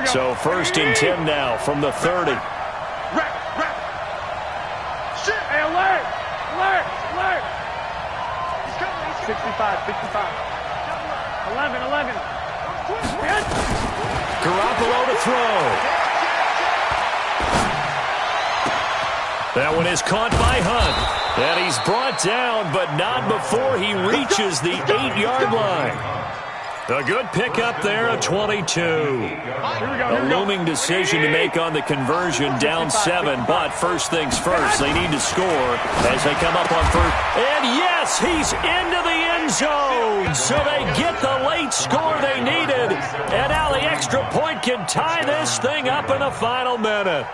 So 1st and 10 now from the 30. Hey, alert! Alert! Alert! 65, 65. 11. Garoppolo to throw. That one is caught by Hunt. And he's brought down, but not before he reaches the 8-yard line. A good pickup there of 22. A looming decision to make on the conversion, down 7. But first things first, they need to score as they come up on first. And yes, he's into the end zone. So they get the late score they needed. And now the extra point can tie this thing up in the final minute.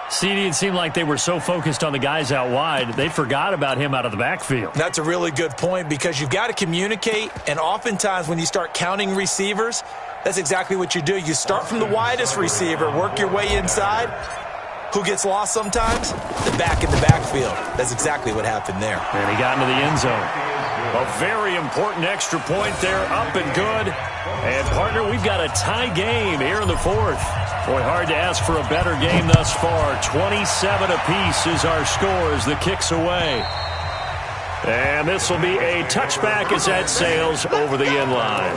CD, it seemed like they were so focused on the guys out wide, they forgot about him out of the backfield. That's a really good point because you've got to communicate, and oftentimes when you start counting receivers, that's exactly what you do. You start from the widest receiver, work your way inside. Who gets lost sometimes? The back in the backfield. That's exactly what happened there. And he got into the end zone. A very important extra point there, up and good. And, partner, we've got a tie game here in the 4th. Boy, hard to ask for a better game thus far. 27 apiece is our score as the kick's away. And this will be a touchback as that sails over the end line.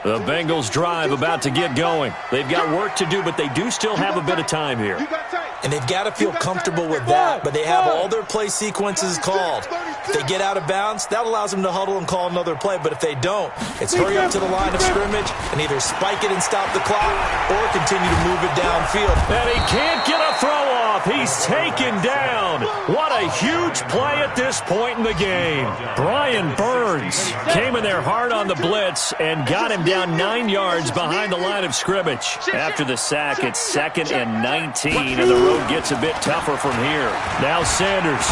The Bengals drive about to get going. They've got work to do, but they do still have a bit of time here. And they've got to feel comfortable with that, but they have all their play sequences called. If they get out of bounds, that allows them to huddle and call another play, but if they don't, it's hurry up to the line of scrimmage and either spike it and stop the clock or continue to move it downfield. And he can't get a throw off. off. He's taken down. What a huge play at this point in the game. Brian Burns came in there hard on the blitz and got him down 9 yards behind the line of scrimmage. After the sack, it's 2nd and 19, and the road gets a bit tougher from here. Now Sanders.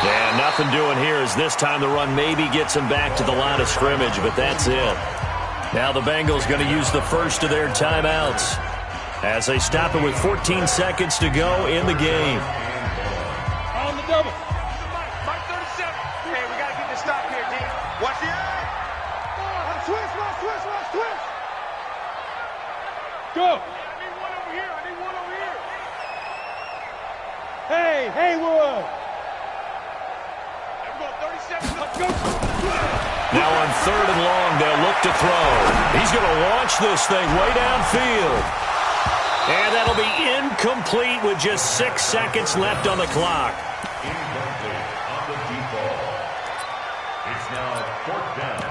And nothing doing here as this time the run maybe gets him back to the line of scrimmage, but that's it. Now the Bengals going to use the first of their timeouts as they stop it with 14 seconds to go in the game. On the double. Mike 37. Hey, we got to get this stop here, D. Watch the eye. Switch. Go. I need one over here. Hey, Haywood. Let's go, 37. Let's go. Now on 3rd and long, they'll look to throw. He's going to launch this thing way downfield. And that'll be incomplete with just 6 seconds left on the clock. Incomplete on the deep ball. It's now 4th down.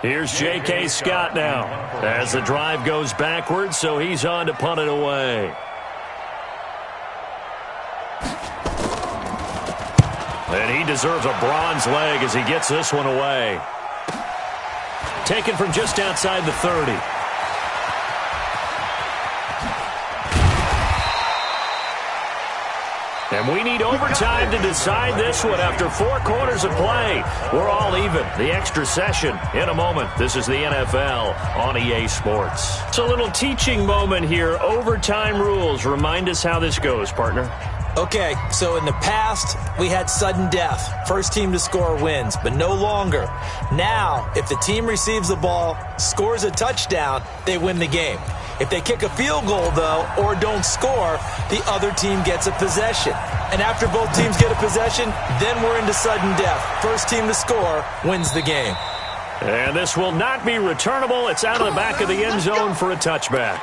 Here's J.K. Scott now as the drive goes backwards, so he's on to punt it away. And he deserves a bronze leg as he gets this one away. Taken from just outside the 30. And we need overtime to decide this one after 4 quarters of play. We're all even. The extra session in a moment. This is the NFL on EA Sports. It's a little teaching moment here. Overtime rules. Remind us how this goes, partner. Okay, so in the past, we had sudden death. First team to score wins, but no longer. Now, if the team receives the ball, scores a touchdown, they win the game. If they kick a field goal, though, or don't score, the other team gets a possession. And after both teams get a possession, then we're into sudden death. First team to score wins the game. And this will not be returnable. It's out of the back of the end zone for a touchback.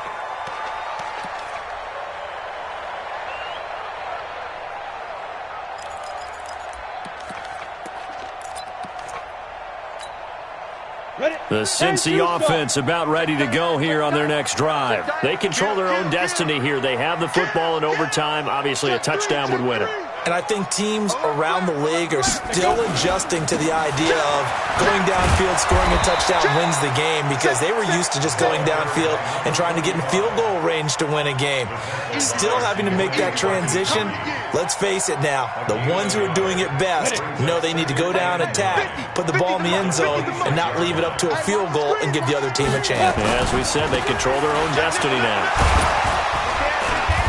The Cincy offense about ready to go here on their next drive. They control their own destiny here. They have the football in overtime. Obviously, a touchdown would win it. And I think teams around the league are still adjusting to the idea of going downfield, scoring a touchdown wins the game, because they were used to just going downfield and trying to get in field goal range to win a game. Still having to make that transition. Let's face it now, the ones who are doing it best know they need to go down, attack, put the ball in the end zone, and not leave it up to a field goal and give the other team a chance. As we said, they control their own destiny now.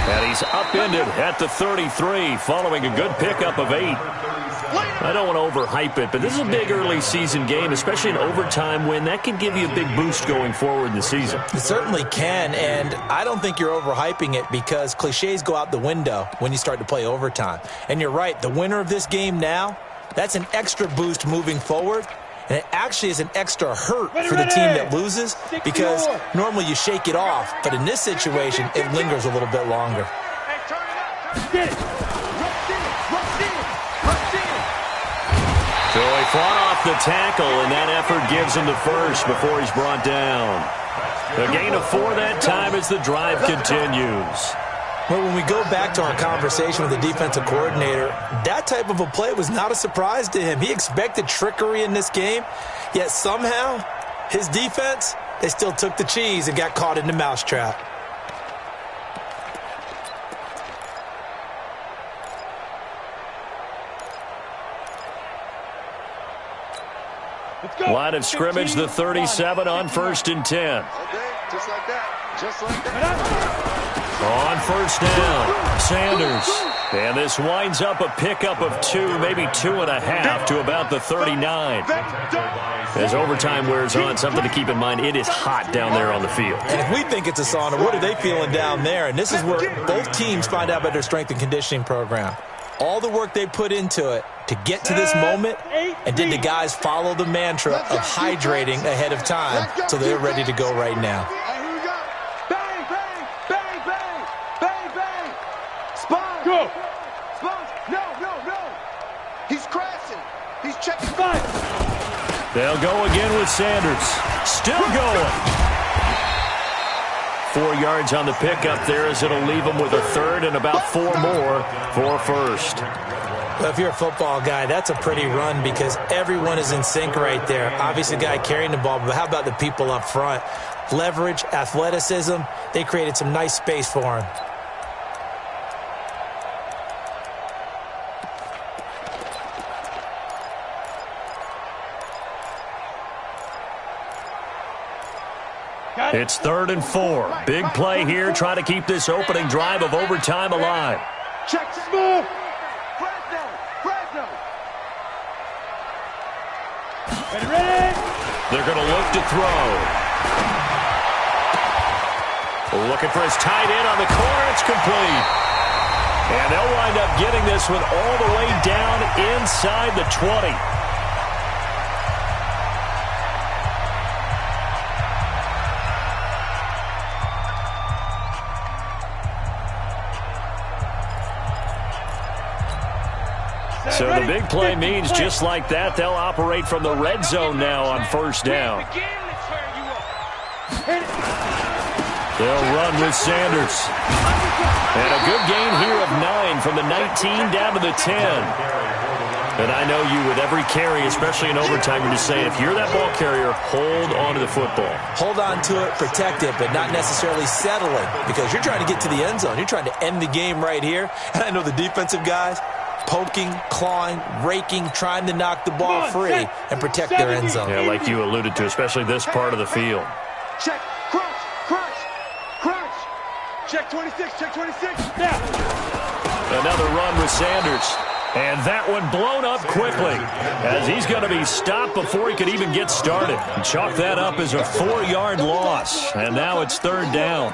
And he's upended at the 33 following a good pickup of 8. I don't want to overhype it, but this is a big early season game, especially an overtime win. That can give you a big boost going forward in the season. It certainly can, and I don't think you're overhyping it because cliches go out the window when you start to play overtime. And you're right, the winner of this game now, that's an extra boost moving forward. And it actually is an extra hurt for the team that loses because normally you shake it off. But in this situation, it lingers a little bit longer. So he fought off the tackle, and that effort gives him the first before he's brought down. A gain of 4 that time as the drive continues. Well, when we go back to our conversation with the defensive coordinator, that type of a play was not a surprise to him. He expected trickery in this game, yet somehow his defense, they still took the cheese and got caught in the mousetrap. Line of scrimmage, the 37 on 1st and 10. Okay, just like that. Just like that. On 1st down, Sanders. And this winds up a pickup of 2, maybe 2.5 to about the 39. As overtime wears on, something to keep in mind, it is hot down there on the field. And if we think it's a sauna, what are they feeling down there? And this is where both teams find out about their strength and conditioning program. All the work they put into it to get to this moment, and did the guys follow the mantra of hydrating ahead of time so they're ready to go right now. Bang, bang, bang, bang, bang, bang. Spot. Go. Spot. No. He's crashing. He's checking back. They'll go again with Sanders. Still going. 4 yards on the pickup there as it'll leave them with a third and about 4 more for first. Well, if you're a football guy, that's a pretty run because everyone is in sync right there. Obviously, the guy carrying the ball, but how about the people up front? Leverage, athleticism, they created some nice space for him. It's 3rd and 4. Big play here. Try to keep this opening drive of overtime alive. Check smooth. Fresno. Ready. They're going to look to throw. Looking for his tight end on the corner. It's complete. And they'll wind up getting this one all the way down inside the 20. So the big play means just like that, they'll operate from the red zone now on first down. They'll run with Sanders. And a good gain here of 9 from the 19 down to the 10. And I know you with every carry, especially in overtime, you're just saying if you're that ball carrier, hold on to the football. Hold on to it, protect it, but not necessarily settling because you're trying to get to the end zone. You're trying to end the game right here. And I know the defensive guys, poking, clawing, raking, trying to knock the ball free and protect their end zone. Yeah, like you alluded to, especially this part of the field. Check, crunch. Check 26, check 26. Now. Another run with Sanders. And that one blown up quickly as he's going to be stopped before he could even get started. And chalk that up as a 4-yard loss. And now it's 3rd down.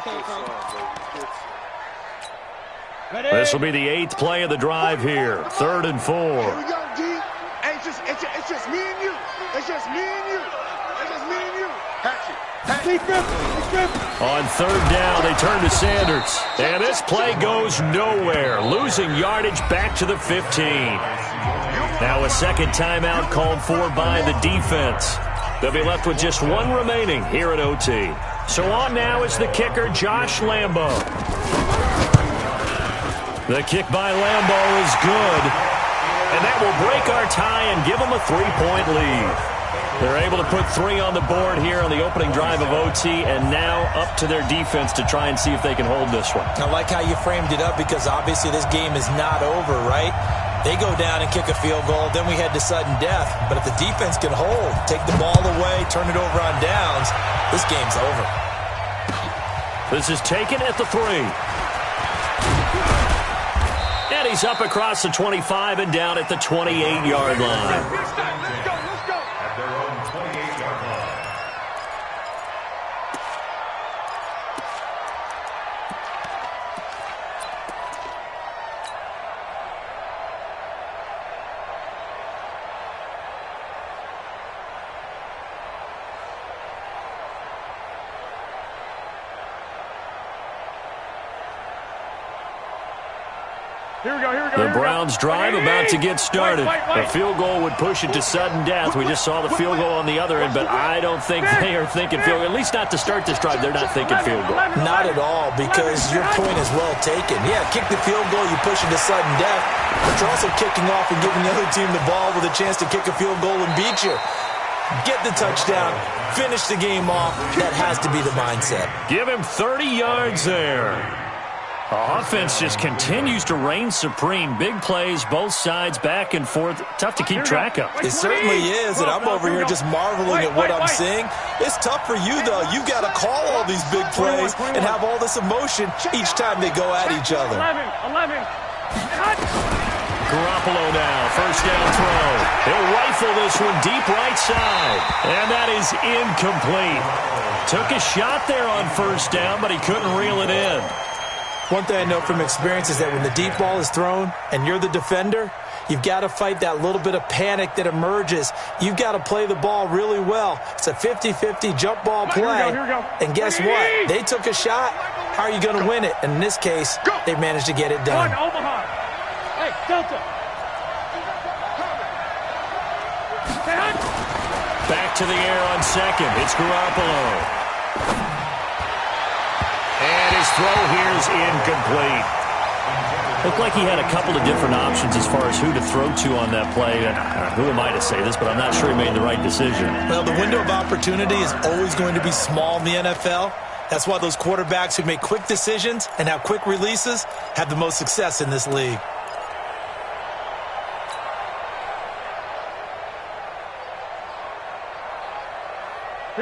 This will be the 8th play of the drive here. 3rd and 4. Here we go, D. Hey, it's just me and you. It's just me and you. Hatch it. On 3rd down, they turn to Sanders. And this play goes nowhere. Losing yardage back to the 15. Now a second timeout called for by the defense. They'll be left with just 1 remaining here at OT. So on now is the kicker, Josh Lambo. The kick by Lambo is good. And that will break our tie and give them a 3-point lead. They're able to put 3 on the board here on the opening drive of OT, and now up to their defense to try and see if they can hold this one. I like how you framed it up because obviously this game is not over, right? They go down and kick a field goal, then we head to sudden death. But if the defense can hold, take the ball away, turn it over on downs, this game's over. This is taken at the 3. And he's up across the 25 and down at the 28-yard line. The Browns drive about to get started. A field goal would push it to sudden death. We just saw the field goal on the other end, but I don't think they are thinking field goal. At least not to start this drive. They're not thinking field goal. Not at all, because your point is well taken. Yeah, kick the field goal, you push it to sudden death, but you're also kicking off and giving the other team the ball with a chance to kick a field goal and beat you. Get the touchdown, finish the game off. That has to be the mindset. Give him 30 yards there. Offense just continues to reign supreme. Big plays, both sides, back and forth. Tough to keep track of. It certainly is, and I'm over here just marveling at what I'm seeing. It's tough for you, though. You've got to call all these big plays and have all this emotion each time they go at each other. 11. Garoppolo now, first down throw. He'll rifle this one deep right side. And that is incomplete. Took a shot there on first down, but he couldn't reel it in. One thing I know from experience is that when the deep ball is thrown and you're the defender, you've got to fight that little bit of panic that emerges. You've got to play the ball really well. It's a 50-50 jump ball play. Here we go. And guess what? They took a shot. How are you going to win it? And in this case, they managed to get it done. Omaha. Hey, Delta. Back to the air on second. It's Garoppolo. And his throw here is incomplete. Looked like he had a couple of different options as far as who to throw to on that play. Who am I to say this, but I'm not sure he made the right decision. Well, the window of opportunity is always going to be small in the NFL. That's why those quarterbacks who make quick decisions and have quick releases have the most success in this league.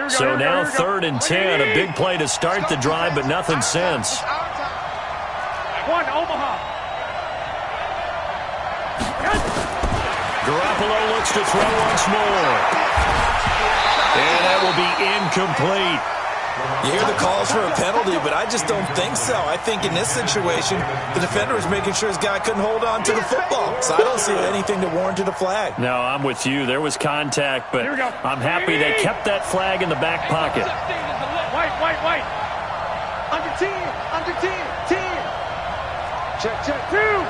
So now 3rd and 10, a big play to start the drive, but nothing since. One, Omaha. Garoppolo looks to throw once more. And that will be incomplete. You hear the calls for a penalty, but I just don't think so. I think in this situation, the defender was making sure his guy couldn't hold on to the football. So I don't see anything that warranted a flag. No, I'm with you. There was contact, but I'm happy they kept that flag in the back pocket. White. Under 10. Check. Two.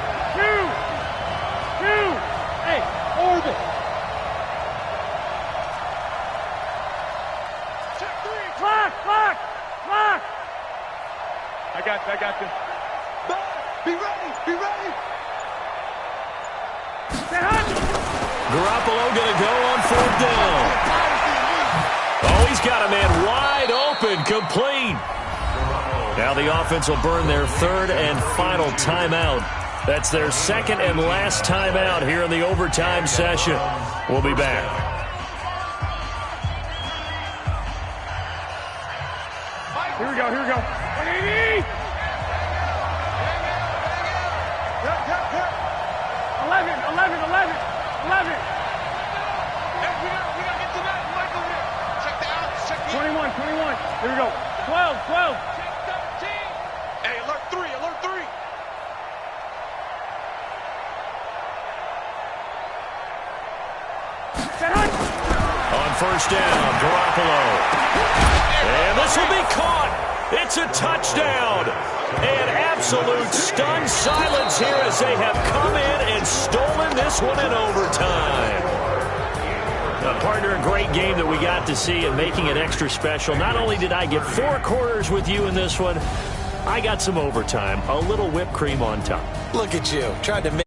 Hey, orbit. Check 3. Clock. I got this. Be ready. Garoppolo going to go on 4th down. Oh, he's got a man wide open, complete. Now the offense will burn their 3rd and final timeout. That's their 2nd and last timeout here in the overtime session. We'll be back. Here we go. 180. 11. We got to get to that. Mike over there. Check the outs. Check the 21. Here we go. 12. Check 13. Hey, alert 3. On 1st down, Garoppolo. And this will be caught. It's a touchdown. And absolute stunned silence here as they have come in and stolen this one in overtime. Partner, a great game that we got to see and making it extra special. Not only did I get 4 quarters with you in this one, I got some overtime, a little whipped cream on top. Look at you, tried to make